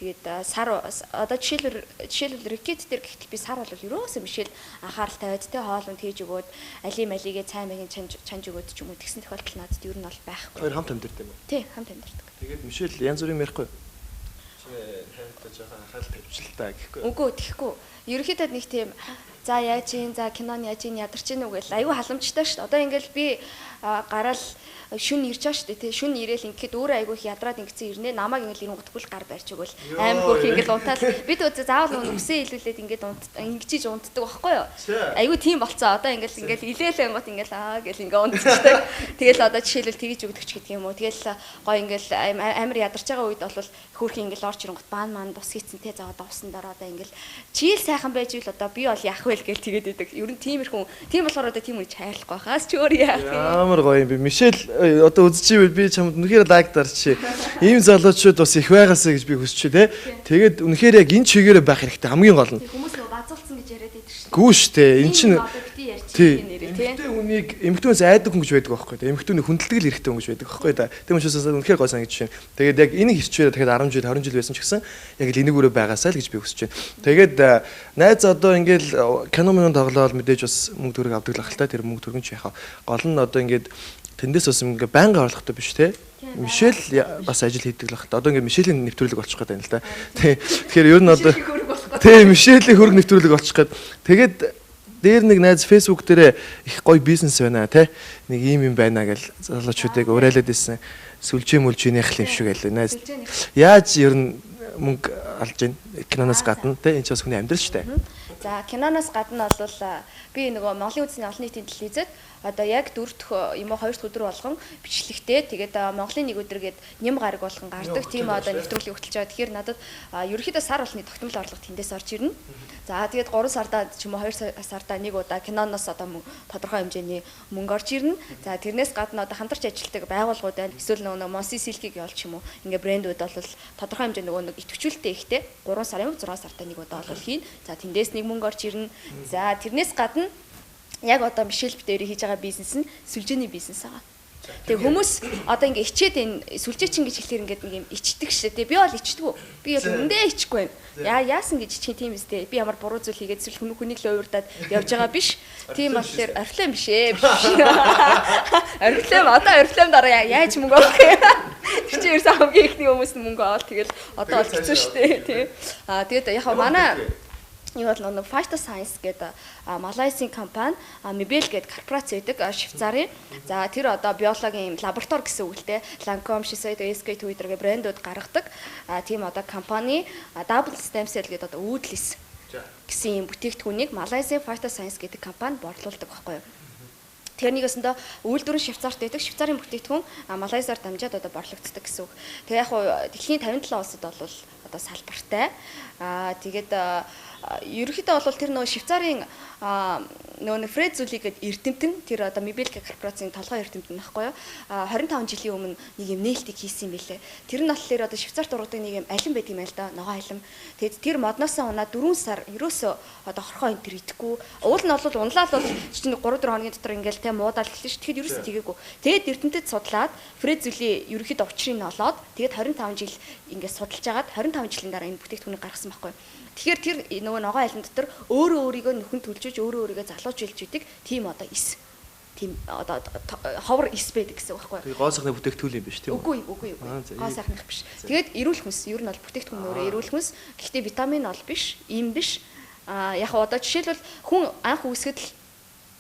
Тэгээд сар одоо жишээлбэл ракет дээр гэхдээ би сар бол ерөөсөө Мишель анхаарал тавиад те хоолнд хийж өгөөд али малигээ цай магийн чанж өгөөд ч юм уу тэгсэн тохиолдол надад ер нь бол байхгүй. Хоёр хамт амьдэрдэг юм уу? Тий, хамт амьдэрдэг. Тэгээд Мишель янз бүрийн ярихгүй. Хамтдаа жоохон анхаарал тавьчихлаа гэхгүй. Үгүй тэхгүй. Ерөнхийдөө нэг тийм за яаж ийн за киноны яаж ийн ядарч ийн үгүй аюу халамжтай шүү дээ. Одоо ингээл би гараал шүн ирж байгаа шүү дээ тий. Шүн ирээл ингээд өөрөө аюу их ядраад ингэсэн ирнэ. Намайг ингээл ирэнгут бүл гар барьж өгөөл амар хөөх ингээл унтаал. Бид үзээ заавал үсээ илүүлээд ингээд ингэж унтдаг байхгүй юу? Аюу тийм болцоо. Одоо ингээл илээл ангууд ингээл гэл ингээ унтчихдаг. Тэгэл одоо жишээлбэл тэгж өгдөг ч гэдэг юм уу. Тэгэл гой ингээл амар ядарч байгаа үед бол хөөх ингээл орж ирэнгут баан маань бус хийцэн тий. За одоо усан дараа одоо ингээл чийл сайхан байж ивэл одоо би бол яах вэ байл гэж тэгээд идэг. Ер нь тиймэрхүү тийм болохоор одоо тийм үе хайрлахгүй хаас ч өөр яах юм. Ямар гоё юм бэ. Мишель одоо үзчихвэл би чамд үнэхээр лайк дарчих. Ийм залуучууд бас их байгаасаа гэж би хүсч тий. Тэгээд үнэхээр яг энэ чигээрээ байх хэрэгтэй хамгийн гол нь. Хүмүүс нөгөө базуулсан гэж яриад байдаг шүү. Гүү штэ. Эн чинь тий. Эмэгтэй хүнийг эмэгтүүнээс айдаг хүн гэж байдаг байхгүй. Эмэгтүүний хүндэлтгэл хэрэгтэй хүн гэж байдаг байхгүй да. Тийм учраас үнэхээр гоё санагдаж байна. Тэгээд яг энийг хэрчвэрээ тэгэхээр 10 жил 20 жил байсан ч гэсэн яг л энийг өрөө байгаасаа л гэж би хүсэж байна. Тэгээд найз одоо ингээл кино мөн тоглоод мэдээж бас мөнгө төгрөг авдаг л ах л та. Тэр мөнгө төгрөг нь ч яхаа. Гол нь одоо ингээд тэндээс бас ингээ байнга орлоготой биш те. Мишель бас ажил хийдэг л ах та. Одоо ингээ Мишелийн нэвтрүүлэг болчих гээд байна л да. Тэгэхээр ер нь одоо тийм Мишелийн хөрөг нэвтрүүлэг болчих гээд тэгээд дээр нэг найз Facebook дээр их гоё бизнес байна те. Нэг ийм юм байна гэж залуучуудыг уриалаад ирсэн. Сүлжээ мүлжийнийх юм шиг байлаа найз. Яаж ер нь мөнгө алж ийн киноноос гадна те энэ ч бас хүний амьдрал шүү дээ. За киноноос гадна бол би нөгөө Монголын үндэсний олон нийтийн телевизэд одоо яг 4 дахь юм уу 2 дахь өдөр болгон бичлэгтэй тэгээд Монголын нэг өдөр гээд нэм гараг болгон гардаг тийм одоо нэвтрүүлэг хөтлж байгаа. Тэгэхээр надад ерөнхийдөө сар болгоны тогтмол орлого тэндээс орж ирнэ. За тэгээд 3 сардаа ч юм уу 2 сардаа нэг удаа киноноос одоо тодорхой хэмжээний мөнгө орж ирнэ. За тэрнээс гадна одоо хамтарч ажилладаг байгууллагууд байна. Эсвэл нөгөө Монси Силкиг явуулч юм уу ингээ брэндүүд бол тодорхой хэмжээний нөгөө нэг идэвхжүүлэлттэй ихтэй 3 сарын 6 сартаа нэг удаа бол хийн. За тэндээс нэг мөнгө орж ирнэ. За тэрнээс гадна яг одоо Мишель битэрийг хийж байгаа бизнес нь сүлжээний бизнес байгаа. Тэгээ хүмүүс одоо ингээ ичээд энэ сүлжээчин гэж хэлэхээр ингээд нэг юм ичдэг шээ. Тэгээ би бол ичдэг үү? Би бол үндэ ичихгүй байна. Яасан гэж ичих тийм үстэй. Би ямар буруу зүйл хийгээд эсвэл хүнийг л уурдаад явж байгаа биш. Тийм болохоор орифлейм биш ээ. Орифлейм одоо орифлейм дараа яаж мөнгө авах юм? Тэр чинь ерөөсөө хамгийн ихний хүмүүс нь мөнгө аваад тэгэл одоо бол хэцүү шээ. Тийм. Тэгээд яг манай юу бол нэг Phyto Science гэдэг Малайзийн компани Mibel гэдэг корпорац байдаг Швейцарын. За тэр одоо биологийн лаборатори гэсэн үг л дээ. Lancome, Shiseido, SK Twitter гэх брэндүүд гаргадаг. Тийм одоо компани Double Stem Cell гэдэг одоо үүдлэс гэсэн юм бүтээгдэхүүнийг Малайзийн Phyto Science гэдэг компани борлуулдаг байхгүй юу? Тэрнийг өсөндөө үйлдвэрэн Швейцарт байдаг. Швейцарын бүтээгдэхүүн Малайзаар дамжаад одоо борлогддог гэсэн үг. Тэгээ яг хуу дэлхийн 57 улсад бол одоо салбартай. Тэгээд ерөнхийдөө бол тэр нөгөө Швейцарын нөгөө Фред Зүли гэдэг эрдэмтэн тэр одоо Mibel корпорацийн толгой эрдэмтэн байхгүй юу 25 жилийн өмнө нэг юм нээлтийг хийсэн юм билээ. Тэр нь болохоор одоо Швейцарт ургадаг нэг юм алим байт юм байл да ногоо алим. Тэгэд тэр модноосоо унаа 4 сар ерөөсөө одоо хорхоо энэ тэр идэхгүй. Уул нь бол унлал бол чинь 3-4 хоногийн дотор ингээл те муудаал эхэлсэн ш. Тэгэхэд ерөөсөө тэгээгүй. Тэгэд эрдэмтэд судлаад Фред Зүли ерөнхийдөө учрыг нь олоод тэгэд 25 жил ингээд судалж агаад 25 жилийн дараа энэ бүтээгдэхүүнийг гаргасан байхгүй юу. Тэгэхээр тэр нөгөө ногоо айлын дотор өөрөө өөрийгөө нөхөн төлжөж өөрөө өөрийгөө залуужуулж идэг тийм одоо эс тийм одоо ховор эс байдаг гэсэн үг байхгүй юу? Гоо сайхны бүтээгдэхүүн юм биш тийм үү? Үгүй. Гоо сайхных биш. Тэгээд эрүүл хүнс ер нь бол бүтээгдэхүүн өөрөө эрүүл хүнс. Гэхдээ витамин бол биш, ийм биш. Яг одоо жишээлбэл хүн анх үүсгэд л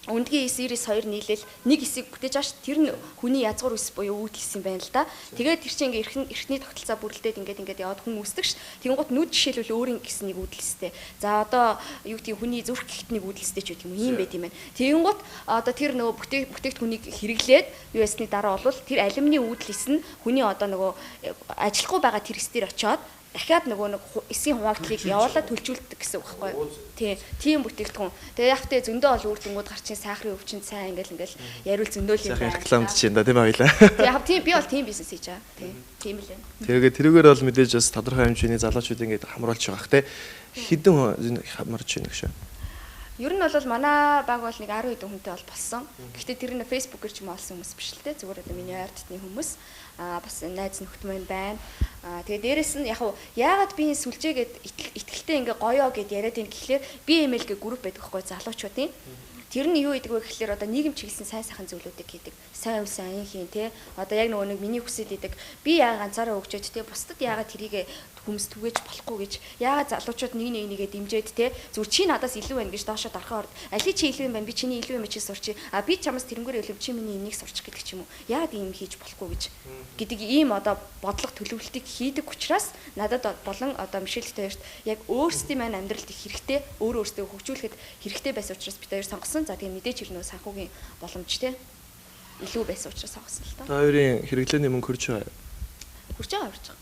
үндгийн эсэрээс 2 нийлээл нэг эсийг бүтээж ааш тэр нь хүний язгуур үс буюу үүдэлс юм байна л да. Тэгээд тэр чинь ингээ эрхний тогтолцоо бүрэлдээд ингээд яваад хүн үүсдэг ш. Тэнгуут нүд жишээлбэл өөрийн гэсэн нэг үүдэлстэй. За одоо юу гэдэг хүний зүрх гэхт нэг үүдэлстэй ч гэдэг юм ийм байт юм байна. Тэнгуут одоо тэр нөгөө бүтээгдэхүүнийг хэрэглээд юу ясны дараа бол тэр алюмины үүдэлс нь хүний одоо нөгөө ажиллахгүй байгаа тэр эс дээр очиод дахиад нөгөө нэг эсийн хуваагдлыг явуулаад төлжүүлдэг гэсэн үг байхгүй юу? Тийм бүтээгдэхүүн. Тэгээ яг тэ зөндөө бол үр дүнгууд гарчин сахарын өвчин сайн ингээл яриул зөндөө юм байна. Рекламд чинь да тийм байлаа. Тэгээ би бол тийм бизнес хийж байгаа. Тийм л байна. Тэгээд тэрүүгээр бол мэдээж бас тодорхой хэмжээний залуучууд ингээд хамруулж байгаа хэ. Хэдэн хамарч байна гэж. Ер нь бол манай баг бол нэг 10 хэдэн хүнтэй бол болсон. Гэхдээ тэр нь Facebook-ээр ч юм олсон хүмүүс биш л те. Зүгээр одоо миний ойр дотны хүмүүс бас найз нөхд маань байна. Тэгээ дээрэс нь яг яагаад би сүлжээгээд итгэлтэй ингээ гоёо гэд яриад ийн гэхлээр BML гэх групп байдаг хгүй залуучуудын. Тэр нь юу гэдэг вэ гэхлээр одоо нийгэм чиглэсэн сайн сайхан зүйлүүдийг хийдэг. Сайн үл сайн хийн те. Одоо яг нөгөө нэг миний хүсэл идэг. Би яагаад ганцаараа өгчөөд те бусдад яагаад тэрийг хүмүүс түгээж болохгүй гэж яагаад залуучууд нэгээ дэмжээд те зүгээр чи надаас илүү байна гэж доошо дарахаар али чи илүү юм байна би чиний илүү юм чи сурчи би чамаас тэрнгүүр илүү чи миний энийг сурчих гэдэг ч юм уу яагаад ийм хийж болохгүй гэж гэдэг ийм одоо бодлого төлөвлөлтийг хийдэг учраас надад болон одоо Мишель хоёрт яг өөрсдийн маань амьдралд их хэрэгтэй өөрөөсөө хөгжүүлэхэд хэрэгтэй байсан учраас бид хоёр сонгосон за тэгээ мэдээч хэрнөө санхүүгийн боломж те илүү байсан учраас сонгосон л та. Та хоёрын хэрэглээний мөнгө хөрж байгаа. Хурж байгаа.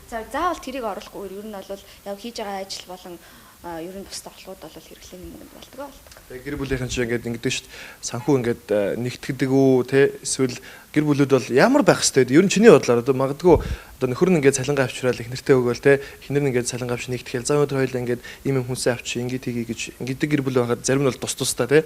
За заавал тэрийг оруулахгүй ер нь бол яг хийж байгаа ажил болон ер нь бусдад орлогууд бол хэрэглээний мөнгөнд болтгоо болдог. Тэгээ гэр бүлийнхэн чинь ингээд ингэдэг шүү дээ. Санхүү ингээд нэгтгэдэг үү те эсвэл гэр бүлүүд бол ямар байх хэвтэй. Ер нь чиний бодлоор одоо магадгүй одоо нөхөр нь ингээд цалингаа авчраад эхнэртэй өгөөл те эхнэр нь ингээд цалингаа авч нэгтгэл за өнөөдөр хоёулаа ингээд ийм юм хүнсээ авчи ингээд хийе гэж ингэдэг гэр бүл байгаад зарим нь бол тус тустай те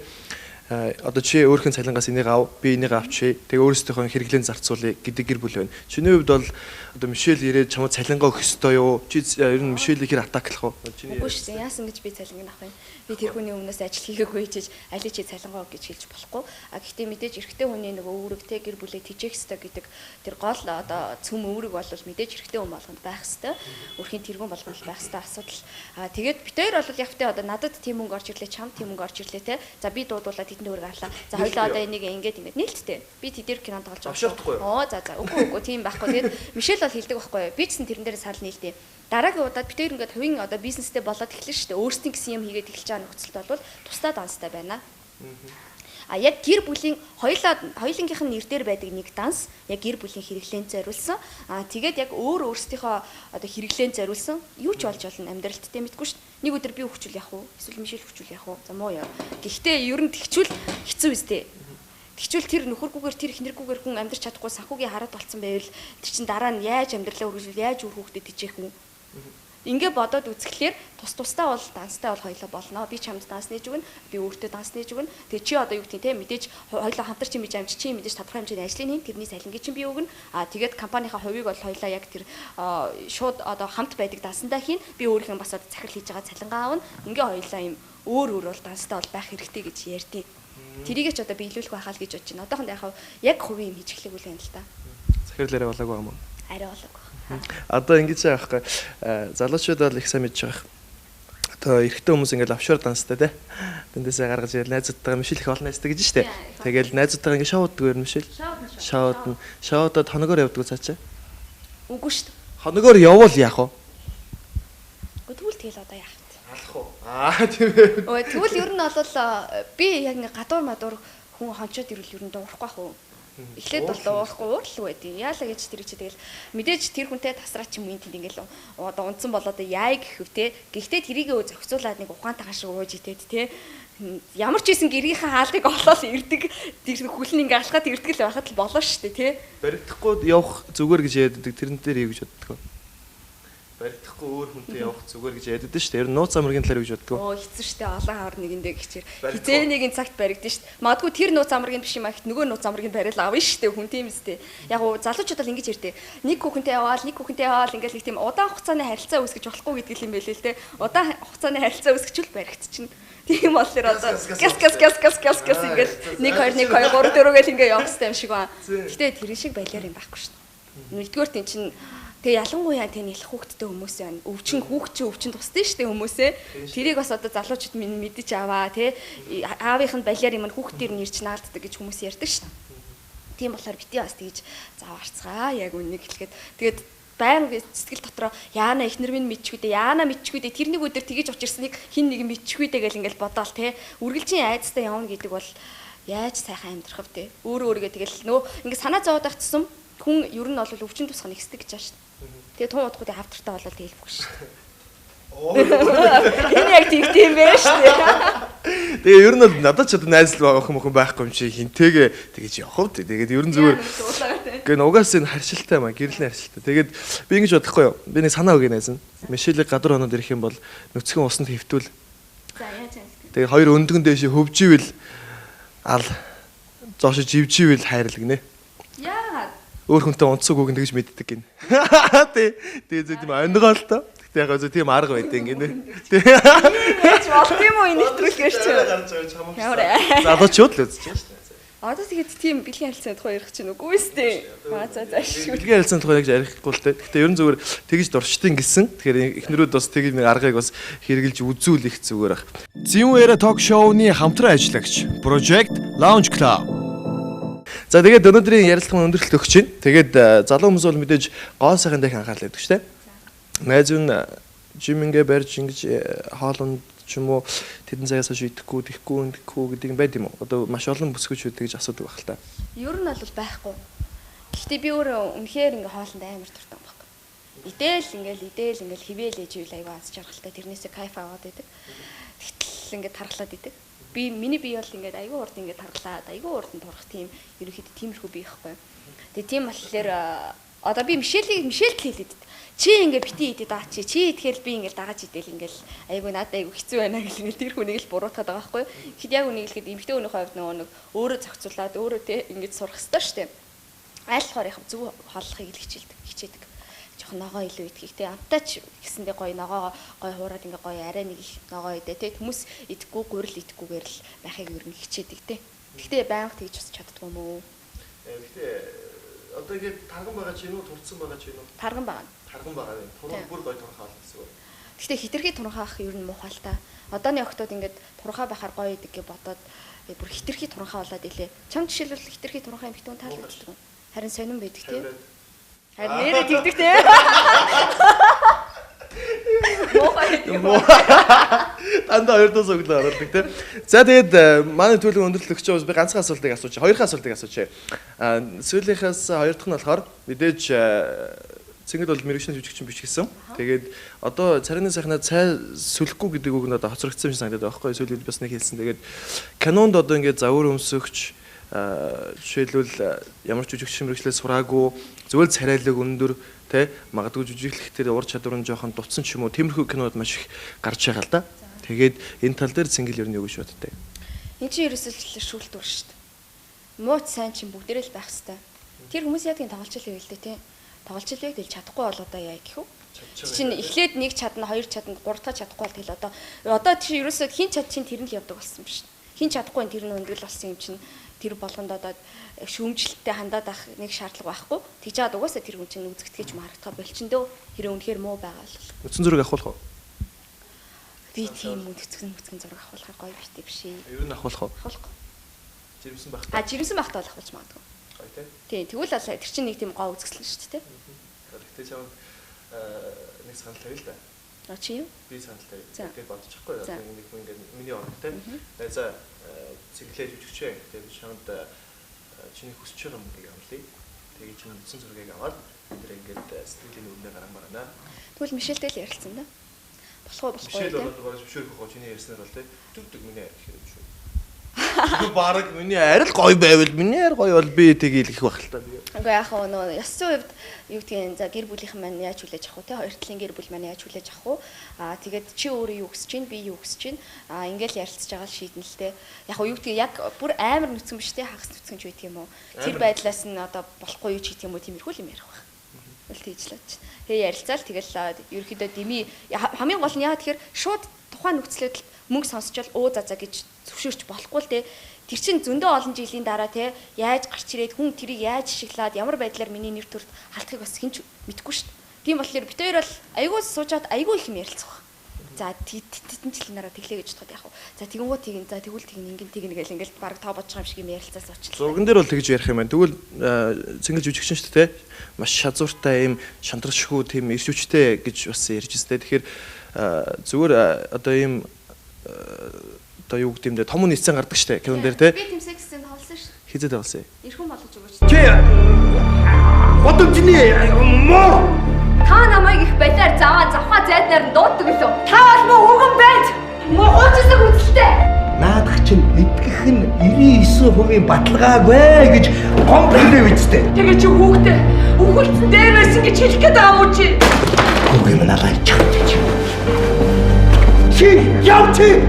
одоо чи өөрхөн цалингаас энийг ав би энийг авчи тэгээ өөрсдийнхөө хэрэглэн зарцуулъя гэдэг гэр бүл байна. Чиний хувьд бол одоо Мишель ирээд чамд цалингаа өгөх ёстой юу? Чи ер нь Мишелийг хэр атаклах вэ? Үгүй шүү дээ. Яасан гэж би цалинг авах юм. Би тэр хүний өмнөөс ажил хийгээгүй хийж аль чи цалингаа өг гэж хэлж болохгүй. Гэхдээ мэдээж эрэгтэй хүний нөгөө үүрэгтэй гэр бүлээ тижээх ёстой гэдэг тэр гол одоо цөм үүрэг бол мэдээж эрэгтэй хүн болгонд байх ёстой. Өрхийн тэргүүн болгонд байх ёстой асуудал. Тэгээд бид хоёр бол яг тэ одоо надад тийм мөнгө орж ирлээ, чамд тийм мөнгө орж ирлээ те. За би дуудуулаад тэдэнд өөр гарлаа. За хоёлаа одоо энийг ингээд нээлттэй. Би тэдэр кино тоглож байгаа. За үгүй тийм байхгүй. Тэгээд Мишель бол хэлдэг байхгүй. Би ч гэсэн тэрэн дээр санал нийлдэв. Дараагийн удаад бид хоёр ингээд хувийн одоо бизнестэй болоод эхэлнэ шүү дээ. Өөрсдийн гэсэн юм хийгээд эхэлж байгаа нөхцөлд бол тусдаа данстай байна. Яг гэр бүлийн хоёулынгийнх нь нэр дээр байдаг нэг данс яг гэр бүлийн хэрэглээнд зориулсан. Тэгээд яг өөрсдийнхөө одоо хэрэглээнд зориулсан юу ч болж болно амьдралттай мэдгүй шүү дээ. Нэг өдөр би хөвчүүл явах уу? Эсвэл Мишель хөвчүүл явах уу? За муу яа. Гэхдээ ер нь тэгчүүл хэцүү үстэй. Тэгчүүл тэр нөхөргүйгээр тэр эхнэргүйгээр хүн амьдрч чадахгүй санхүүгийн хараад болцсон байвал тэр чин дараа нь яаж амьдралаа үргэлжлүүл яаж үр хүүхдэд тижээх юм. Ингээ бодоод үзэхлээр тусдаа бол данстай бол хоёлоо болно. Би чамд данс нээж өгнө. Би өөртөө данс нээж өгнө. Тэгээ чи одоо юу гэх тийм мэдээж хоёлоо хамтарч юм гэж амжиж чи мэдээж тодорхой хэмжээний ажлын хийн тэрний салингийн чинь би өгнө. Тэгээд компанийнхаа хувийг бол хоёлоо яг тэр шууд одоо хамт байдаг дансандаа хийн. Би өөрийнхөө бас одоо захирал хийж байгаа цалингаа аавна. Ингээ хоёлоо юм өөр бол данстай бол байх хэрэгтэй гэж ярьдیں۔ Тэрийгээ ч одоо биелүүлэх байхаа л гэж бодож байна. Одоохондоо яг хувийн юм хийж эхлэх үл байна л да. Захирлаараа болоогүй юм уу? Арай болоогүй. Одоо ингэж байгаа байхгүй. Залуучууд бол их сайн мэдж байгаа. Одоо эрэгтэй хүмүүс ингээл офшор данстай те. Тэндээсээ гаргаж ирэл найзуудтайгаа Мишель их олон найзтай гэж штэ. Тэгэл найзуудтайгаа ингээ шоуддаг өөр Мишель. Шоудод хоногоор явдаг цаачаа. Үгүй штэ. Хоногоор явбал яах вэ? Тэгвэл тэгэл одоо яах вэ? Алах уу? Тийм ээ. Тэгвэл ер нь бол би яг ингээ гадуур мадуур хүн хончоод ирвэл ер нь дуурахгүй ах уу? Эхлээд бол дуурахгүй уурлаг байдیں۔ Яалаа гэж тэр чи тэгэл мэдээж тэр хүнтэй тасраа ч юм ин тэнд ингээл одоо унтсан болоод яа гэхв те. Гэхдээ тэрийгээ зохицуулаад нэг ухаантайгаа шиг ууж идэт те. Ямар ч ийсэн гэргийнхаа хаалгыг олоод ирдэг тэр хүлэн ингээ алхаад ирдэг л байхад л болоо штэ те. Баригдахгүй явах зүгээр гэж яадаг тэрэн дээр юу гэж боддог вэ? Баригдахгүй өөр хүнтэй явах зүгээр гэж яадаг шүү дээ. Ер нь нууц амргийн талаар гэж боддог. Хэцүү шүү дээ. Олон хавар нэгэндээ гिचэр. Хизээнийг цагт баригдсан шүү дээ. Магадгүй тэр нууц амргийн биш юм аа. Нөгөө нууц амргийн барил авна шүү дээ. Хүн тийм үстэй. Яг уу залуучууд бол ингэж ярьдээ. Нэг хүүхэнтэй яваал ингээл нэг тийм удаан хугацааны харилцаа үүсгэж болохгүй гэдэг юм байл л те. Удаан хугацааны харилцаа үүсгэжүүл баригдчихна. Тийм болохоор одоо гяс ингээл 1 2 1 2 3 4 гэл ингээ явах хэрэгтэй юм шиг байна. Гэтэ тэр шиг балиар юм байхгүй шүү дээ. Нэгдүгээр тийм чинь тэгээ ялангуяа тэ нэлэх хүүхдтэй хүмүүс байна. Өвчин тусдээ штэ хүмүүсээ. Тэрийг бас одоо залуучууд минь мэдэж аваа тий. Аавынх нь балиар юм хүүхдээр нь ирж наалддаг гэж хүмүүс ярьдаг штэ. Тийм болохоор бити бас тэгж заваарцгаа яг үннийг хэлгээд тэгээд байнга сэтгэл дотроо яана эхнэр минь мэдчихвэ дээ тэрнийг өдөр тэгэж учирсныг хин нэг мэдчихвэ дээ гэл ингээл бодоол тий. Үргэлжийн айцтай явна гэдэг бол яаж сайхан амьдрах вэ тий. Өөрийгөө тэгэл нөө ингээ санаа зовоод байхсан хүн ер нь бол өвчин тусах нэгсдэг гэж байна шүү дээ. Тэгээ тун удахгүй хавтартай болол тэлбэхгүй шүү дээ. Энэ яг тийм байх шүү дээ. Тэгээ ер нь бол надад ч одоо найзл байгаа хүмүүс байхгүй юм чи хинтэйгээ тэгэж явах вэ. Тэгээд ер нь зүгээр гэн угаас энэ харшилтай маа гэрлийн харшилтай. Тэгээд би ингэж бодохгүй юу. Би нэг санаа өгье найз нь. Мишелийг гадуур хоноод ирэх юм бол нүцгэн усанд хэвтүүл. За яаж юм. Тэгээ хоёр өндгөн дэше хөвживэл ал зоош живживэл хайрлагнэ. Яа. Өөр хүнтэй унтсаг үг тэгж мэддэг гин. Тэгээ зүг тийм онгоолтой. Гэтэ яг зөв тийм арга байдаг гинэ. Яаж болт юм уу энэ нэвтрүүлгээр чи. Залуучууд л үзэж байна шүү дээ. Одоо тэгээд тийм бэлгийн харилцааны тухай ярих чинь үгүй ээ. За. Бэлгийн харилцааны тухай яг ярихгүй л дээ. Гэтэ ер нь зүгээр тэгж дуршдیں۔ Гэсэн. Тэгэхээр эхнэрүүд бас тэгж нэг аргыг бас хэрэгжилж үзүүлэх зүгээр ах. Зинвэра ток шоуны хамтран ажиллагч Project Lounge Club. За тэгээд өнөөдрийн ярилцлага өндөрлөлт өгч чинь. Тэгээд залуу хүмүүс бол мэдээж гоо сайхан дэх анхаарал өгдөг шүү дээ. Найз нь жимингээ барьж ингэж хоолнд ч юм уу тэдэн цагаас хойш идэхгүй гэдэг юм байд юм уу? Одоо маш олон бүсгүүчүүд тэгж асуудаг байх л та. Ер нь бол байхгүй. Гэхдээ би өөрөө үнэхээр ингээ хоолнд амар дуртай юм байна. Идэл ингээл хിവэл ээж үйл аяга аз жаргалтай тэрнээсээ кайф аваад байдаг. Тэгтэл ингээд тархлаад байдаг. Миний бие бол ингээд аягүй урд ингээд тархлаад аягүй урд нь турах тийм ерөнхийдөө тиймэрхүү бие ихгүй. Тэгээ тийм болохоор одоо би Мишельд хэлээд чи ингээ бити идэд байгаа чи идэхээр би ингээл дагааж идэл ингээл айгу надад айгу хэцүү байна гэл ингээл тэр хүнийг л буруутгаад байгаа байхгүй. Тэгэхэд яг үнийг хэлэхэд эмэгтэй хүний хувьд нэг өөрөө зохицуулаад өөрөө те ингээд сурах хэрэгтэй шүү дээ. Айлхаар яг зөв хооллохыг л хичээдэг. Жохон ногоо илүү идэхийг те амтаач гэсэндээ гоё ногоо гоё хуураад ингээ гоё арай нэг их ногоо идэ те хүмүүс идэхгүй гурил идэхгүйгээр л байхыг ер нь хичээдэг те. Гэхдээ байнга тэгж бас чаддгүй юм уу? Гэхдээ одоо ингэ тарган байгаа ч юм уу турцсан байгаа ч юм уу? Тарган байгаа. Тарган байгаа юм. Турхан бүр гоё турхаа болно гэсэн үг. Гэхдээ хитрхи турхаах ер нь муухай л та. Одооны охтууд ингээд турхаа байхаар гоё идэг гэж бодоод бүр хитрхи турхаа болоод илээ. Чам жишээлбэл хитрхи турхаа эмхтэн таалагддаг. Харин сонирн байдаг тий. Харин нэрээ тэгдэг тий. Анда хоёр дус өглөө оролдог тий. За тэгээд манай төлөв өндөрлөгч бас би ганцхан асуултыг асууж, хоёрхан асуултыг асууж. Сүүлийнхээс хоёр дахь нь болохоор мэдээж Цэнгэл бол мэрэгчний жүжигчин биш гэсэн. Тэгээд одоо царины сайхнаа цай сүлэхгүй гэдэг үг нь одоо хоцрогдсон юм шиг санагдаад байгаа байхгүй. Сүүлд бас нэг хэлсэн. Тэгээд кинонд одоо ингээд завөр өмсөгч жишээлбэл ямар ч жүжигчин мэрэгчлээ сураагүй зөвхөн царайлаг өндөр тэ магадгүй жүжиглэх тэр ур чадвар нь жоохон дутсан ч юм уу. Тиймэрхүү кинод маш их гарч байгаа л да. Тэгээд энэ тал дээр Цэнгэл ер нь юу гэж боддог? Энд чинь ерөөсөө шүүлтүүр шүү дээ. Мууч сайн чинь бүгдээрээ л байх хэвээр. Тэр хүмүүс яг тийм тоглолцол байв л дээ тий. Тоглолцолыг тэл чадахгүй бол одоо яа гэх вэ? Чинь эхлээд нэг чадна, хоёр чадна, гурав дахь чадахгүй бол тэл одоо тийм ерөөсөө хин чад чинь тэр нь л явдаг болсон юм шүү дээ. Хин чадахгүй тэр нь өндөрлөл болсон юм чинь тэр болгонд одоо шүүмжлэлтэй хандаад ах нэг шаардлага байхгүй. Тэгж чад угаасаа тэр хүн чинь үзэгдэхэж марагдах болчин дөө. Тэр үнэхээр муу байгаа л. Үтсэн зураг авахулах уу? Би тийм үтгцэн зураг авахулахаар гоё биштэй биш ээ. Ер нь авахулах уу? Авахулах. Жирэмсэн байх. Жирэмсэн байхтаа болох болж магадгүй. Тийм тэгвэл тэр чинь нэг тийм гоо үзэсгэлэн шүү дээ. Гэхдээ чамд нэг санал тавь л да. Чи юу? Би санал тавь. Тэгээд бодчихгүй яг нэг хүн ингээд миний орнтой. За цэглэж үжигчээ. Тэгээд чамд чиний хүсэж байгаа юм гэж амлая. Тэгээд чинь үндсэн зургийг аваад тэр ингээд сэтгэлийн өвнөө гаран барана. Тэгвэл Мишельтэй л ярилцсан да. Болохгүй Мишель бол зөвшөөрөх гоо чиний ярьснаар бол дүгдэг миний хэрэг шүү. Бараг миний арил гоё байвал миний арил гоё бол би тэгээл их байх л та. Үгүй яах вэ нөө ёсцсон хувьд юу гэдгийг за гэр бүлийнхэн маань яаж хүлээж авах вэ те хоёр талын гэр бүл маань яаж хүлээж авах вэ тэгээд чи өөрөө юу хүсэж байна би юу хүсэж байна ингээл ярилцж байгаа шийдэн л те яг юу гэдгийг яг бүр амар нүцгэн биш те хагас нүцгэн ч үйт юм уу тэр байдлаас нь одоо болохгүй юу ч гэх юм уу тиймэрхүү юм ярих байх л тийжлээч тэгээ ярилцаал тэгэл ерөөхдөө дими хамгийн гол нь яа тэгэхээр шууд тухайн нөхцөлөд мөнгө сонсчвал өө за гэж зөвшөөрч болохгүй л те тэр чин зөндөө олон жилийн дараа те яаж гарч ирээд хүн тэрийг яаж шиглаад ямар байдлаар миний нэр төрд халтахыг бас хинч мэдэхгүй шүү дээ. Тийм болохоор бид хоёр бол айгүй суужаад айгүй их юм ярилцах баг. За тэтэн жилийн дараа тэглээ гэж бодоход яах вэ? За тэгэнгүүт тэгин за тэгвэл тэгин ингэн тэгнэ гэл ингээл баг тоо бодож байгаа юм шиг юм ярилцаас очлоо. Зурган дээр бол тэгж ярих юм байна. Тэгвэл Цэнгэл жүжигчин шүү дээ те маш шазууртай юм шантралшгүй тийм иршүүчтэй гэж бас ярьж өстэй. Тэгэхээр зүгээр одоо ийм одоо юу гэдэг юм бэ? Том нийцэн гардаг штэ кинон дээр те. Би тийм сексэнд тоглосон ш. Хизээд тоглосон. Ирхэн болгож өгөөч. Чи бодомжны муу Та намайг их балиар завхаа зайднаар нь дууддаг лөө. Та бол муу өвгөн байд. Мохоочсог үзэлтэй. наадах чинь эдгэх нь 99% баталгаагүй гэж гомдлоо үсттэй. Тэгээ чи хүүхдээ өвгөлцөн дээр байсан гэж хэлэх гээд байгаа юм чи. Үгүй юм аа чамд. Чи яв чи.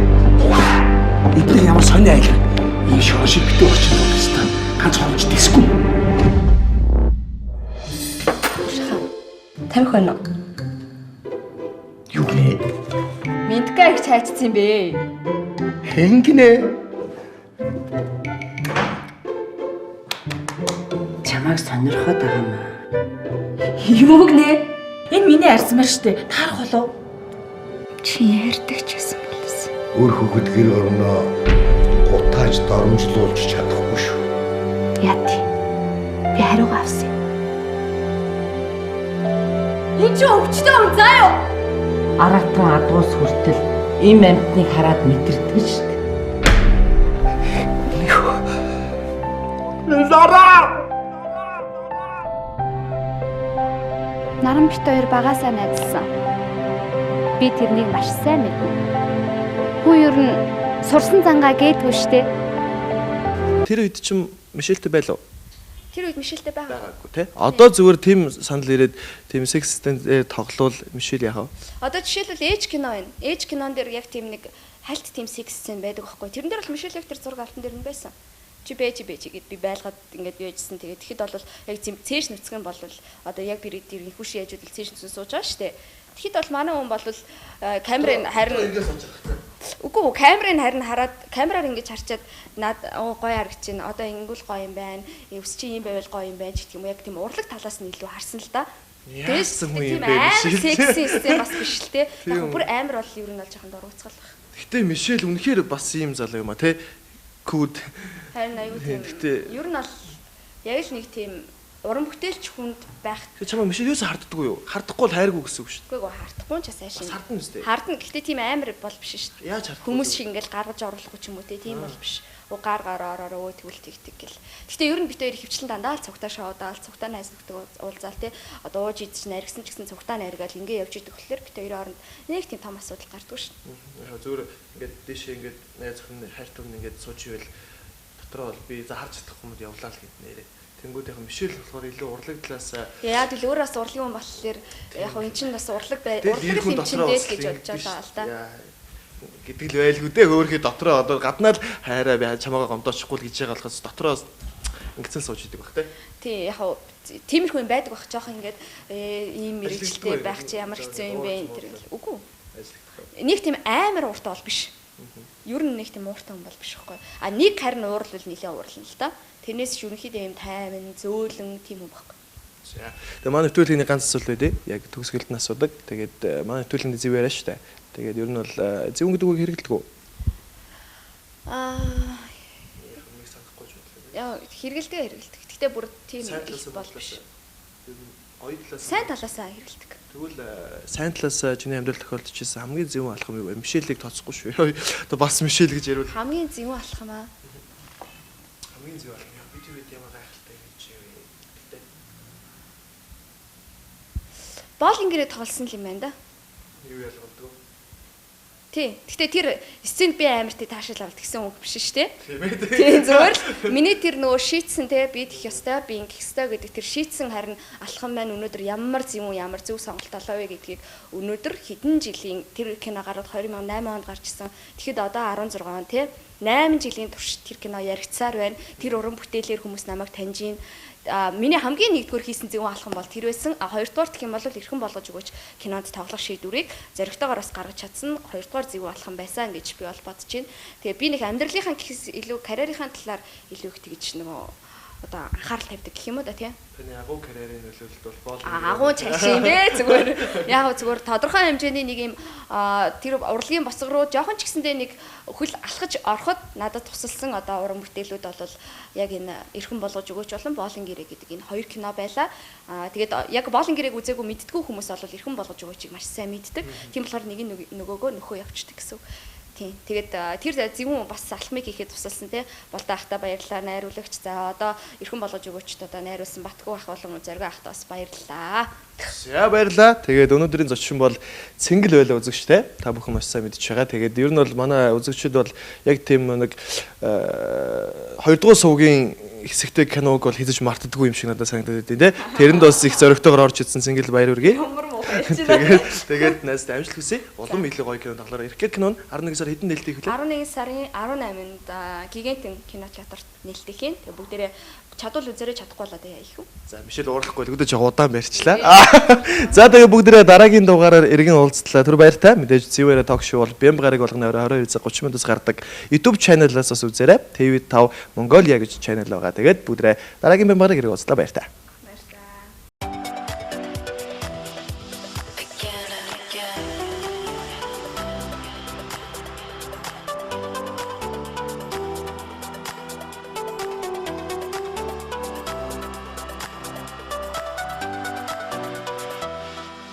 Эдгээр ямар сони айл. Энэ шошиг битүү орчин дуусан. Ганц хонч дисгүй. Тамхи байна уу? Юу нэ? Мэдгүй их цайцсан юм бэ. Хэнгинэ? Чамайг сонирхоод байгаа юм аа. Юу гэнэ? Энэ миний арьсмаар штэ. Таарах болов? Чи ярьдаг ч гэсэн болоос. Өөр хөхөд гэр орноо гутааж доромжлуулж чадахгүй шүү. Яа тий. Би хариугаа авсан. Энэ ч өвчтэй юм заа юу? Арагтан адуус хүртэл им амьтныг хараад мэдэрдэг штэ. Лара! Наран бит хоёр багаасаа найзалсан. Би тэрнийг маш сайн мэднэ. Хүү ер нь сурсан зангаа гээдгүй штэ. Тэр үед ч Мишельтэй байлаа. Тэр үед Мишельтэй байгаа. Байгаагүй тий. Одоо зүгээр тийм санал ирээд тийм сексистент тоглол Мишель яхав. Одоо жишээлбэл ээж кино байна. Ээж кинон дээр яг тийм нэг хальт тийм секс сцен байдаг байхгүй. Тэрэн дээр бол Мишель яг тэр зураг алтан дээр нь байсан. Чи бэж гэд би байлгаад ингээд яажсэн. Тэгээд тэгэхэд бол яг цээж нүцгэн бол одоо яг би тэрийн хүш яажууд л цээж нүцгэн сууж байгаа штэ. Тэгэхэд бол манай хүн бол камерын харин ингээд сууж байгаа. Үгүй камерын харин хараад камераар ингэж харчаад над гоё харагч чинь одоо ингэвэл гоё юм байна. Өс чи юм байвал гоё юм байна гэх юм. Яг тийм урлаг талаас нь илүү харсан л да. Яасан хүн юм бэ? Секси сцен бас биш л те. Яг бүр амар бол ер нь бол жоохон дургуцгал баг. Гэтэ Мишель үнэхээр бас ийм залуу юм а тий. Куд. Харин аюу тийм. Ер нь бол яг л нэг тийм уран бүтээлч хүнд байх. Тэг чамаа Мишель юус харддаггүй юу? Хардахгүй бол хайргүй гэсэн үг шүү дээ. Үгүй хардахгүй ч бас айшин. Хардна үстэй. Хардна. Гэхдээ тийм амар бол биш шүү дээ. Яаж хардахгүй? Хүмүүс шиг ингээл гаргаж оруулахгүй ч юм уу те. Тийм бол биш. Гар гараараа өө тэгвэл тэгдэг гэл. Гэхдээ ер нь бит хоёр хөвчлэн дандаа л цугтаа шоудаал, цугтаа найз нөхдөг уулзаал те. Одоо ууж идэж найргсан ч гэсэн цугтаа найргаал ингээ явж идэг болохоор бит хоёрын хооронд нэг тийм том асуудал гардаг шүү. Яг зүгээр ингээд дэшээ ингээд найз охин хайртай хүн ингээд сууж ивэл дотроо бол би за харж чадахгүй юмд явлаа л гэд нэрээ. Тэнгүүд яг Мишель болохоор илүү урлаг талаас яа тэгэл өөр бас урлагийн хүн болохоор яг энэ чинь бас урлаг урлаг юм чинь дээ гэж бодож байгаа л да. Гэдэг л байлгүй дээ хөөхий дотроо одоо гаднаа л хайраа би чамаагаа гомдоочихгүй л гэж байгаа болохоос дотроос ингэсэн сууж идэг баг те. Тий яг тиймэрхүү юм байдаг баг жоохон ингээд ийм мэрэгчлээ байх чи ямар хэцүү юм бэ энэ төр үгүй. Нэг тийм амар ууртай бол биш. Ер нь нэг тийм ууртай хүн бол биш байхгүй. А нэг харин уурлал нэлээд уурлана л та. Тэрнээс ч ерөнхийдөө юм тайван, зөөлөн тийм юм байхгүй. Тэгээ манай нэвтрүүлгийн ганц асуулт байдэ. Яг төгсгөлд нь асуудаг. Тэгээд манай нэвтрүүлгийн зэв яриа штэ. Тэгээд ер нь бол зөв гэдэг үг хэрэгэлдэг үү? Яа хэрэгэлдэг. Гэхдээ бүр тийм их бол биш. Сайн талаасаа хэрэгэлдэг. Тэгвэл сайн талаасаа чиний амьдрал тохиолдож ирсэн хамгийн зөв алхам юу вэ? Мишелийг тооцохгүй шүү. Одоо бас Мишель гэж ярил. Хамгийн зөв алхам аа. Хамгийн зөв алхам яа би тэр ямар гайхалтай гэж юу. Боолын гэрээ тоглосон юм байна да. Юу ялгалдаг вэ? Тий. Гэхдээ тэр сценд би амар тий таашаал авалт гэсэн үг биш шүү дээ. Тийм ээ. Тийм зүгээр л миний тэр нөгөө шийтсэн те би тэгэх ёстой би ингэх ёстой гэдэг тэр шийтсэн харин алхам маань өнөөдөр ямар зөв сонголт олоо вэ гэдгийг өнөөдөр хэдэн жилийн тэр кино гараад 2008 онд гарч ирсэн. Тэгэхэд одоо 16 он те 8 жилийн турш тэр кино яригдсаар байна. Тэр уран бүтээлээр хүмүүс намайг таньж байна. Миний хамгийн нэгдүгээр хийсэн зөв алхам бол тэр байсан. Хоёрдугаар гэх юм бол эрхэм болгож өгөөч кинонд тоглох шийдвэрийг зоригтойгоор бас гаргаж чадсан. Хоёрдугаар зөв алхам байсан гэж би бол бодож байна. Тэгээ би нэг амьдралынхаа гэхээс илүү карьерийнхаа талаар илүү их тэгж нөгөө одоо анхаарал тавьдаг гэх юм уу да тийм. Таны агуу карьерийн нөлөөлөлт бол боол. Агуу цаашаа юм бэ зүгээр. Яг зүгээр тодорхой хэмжээний нэг юм тэр урлагийн босго руу жоохон ч гэсэндээ нэг хөл алхаж ороход надад тусалсан одоо уран бүтээлүүд бол яг энэ эрхэм болгож өгөөч болон боолын гэрээ гэдэг энэ хоёр кино байлаа. Тэгээд яг боолын гэрээг үзээгүй мэддэггүй хүмүүс бол эрхэм болгож өгөөчийг маш сайн мэддэг. Тийм болохоор нэг нөгөөгөө нөхөө явчихдаг гэсэн. Тийм. Тэгээд тэр зөвхөн бас алхмыг хийхэд тусалсан те болдоо ахта баярлалаа найруулагч. За одоо эрхэм болгож өгөөчд одоо найруулсан Батгүй ах болон Зориг ахта бас баярлалаа. За баярлалаа. Тэгээд өнөөдрийн зочин бол Цэнгэл байлаа үзэгч те. Та бүхэн маш сайн мэдж байгаа. Тэгээд ер нь бол манай үзэгчид бол яг тийм нэг 2 дугаар сувгийн хэсэгтэй киног бол хийж мартдаггүй юм шиг надад санагдаад байна те. Тэрэнд бас их зоригтойгоор орж ирсэн Цэнгэл баяр хүргэе. Тэгээд найз амжилт хүсье. Улам илүү гоё кино тоглоор ирэх гээд кино нь 11 сар хэдэн нээлттэй ихлээ? 11 сарын 18-нд Гигантын кинотеатрт нээлттэй хийн. Тэгээ бүгдээрээ чадвал үзээрэй чадахгүй болоо яа их үү. За Мишель уурахгүй л өдөө жоо удаан барьчлаа. За тэгээ бүгдээрээ дараагийн дугаараар иргэн уулзлаа. Тэр баяртай. Мэдээж Зэвэрэ ток шоу бол Бямб гараг болгоно 22 цаг 30 минутаас гардаг YouTube channel-аас бас үзээрэй. TV5 Mongolia гэж channel байгаа. Тэгээд бүгдээрээ дараагийн Бямб гараг иргэн уулзлаа баяртай. Again and again.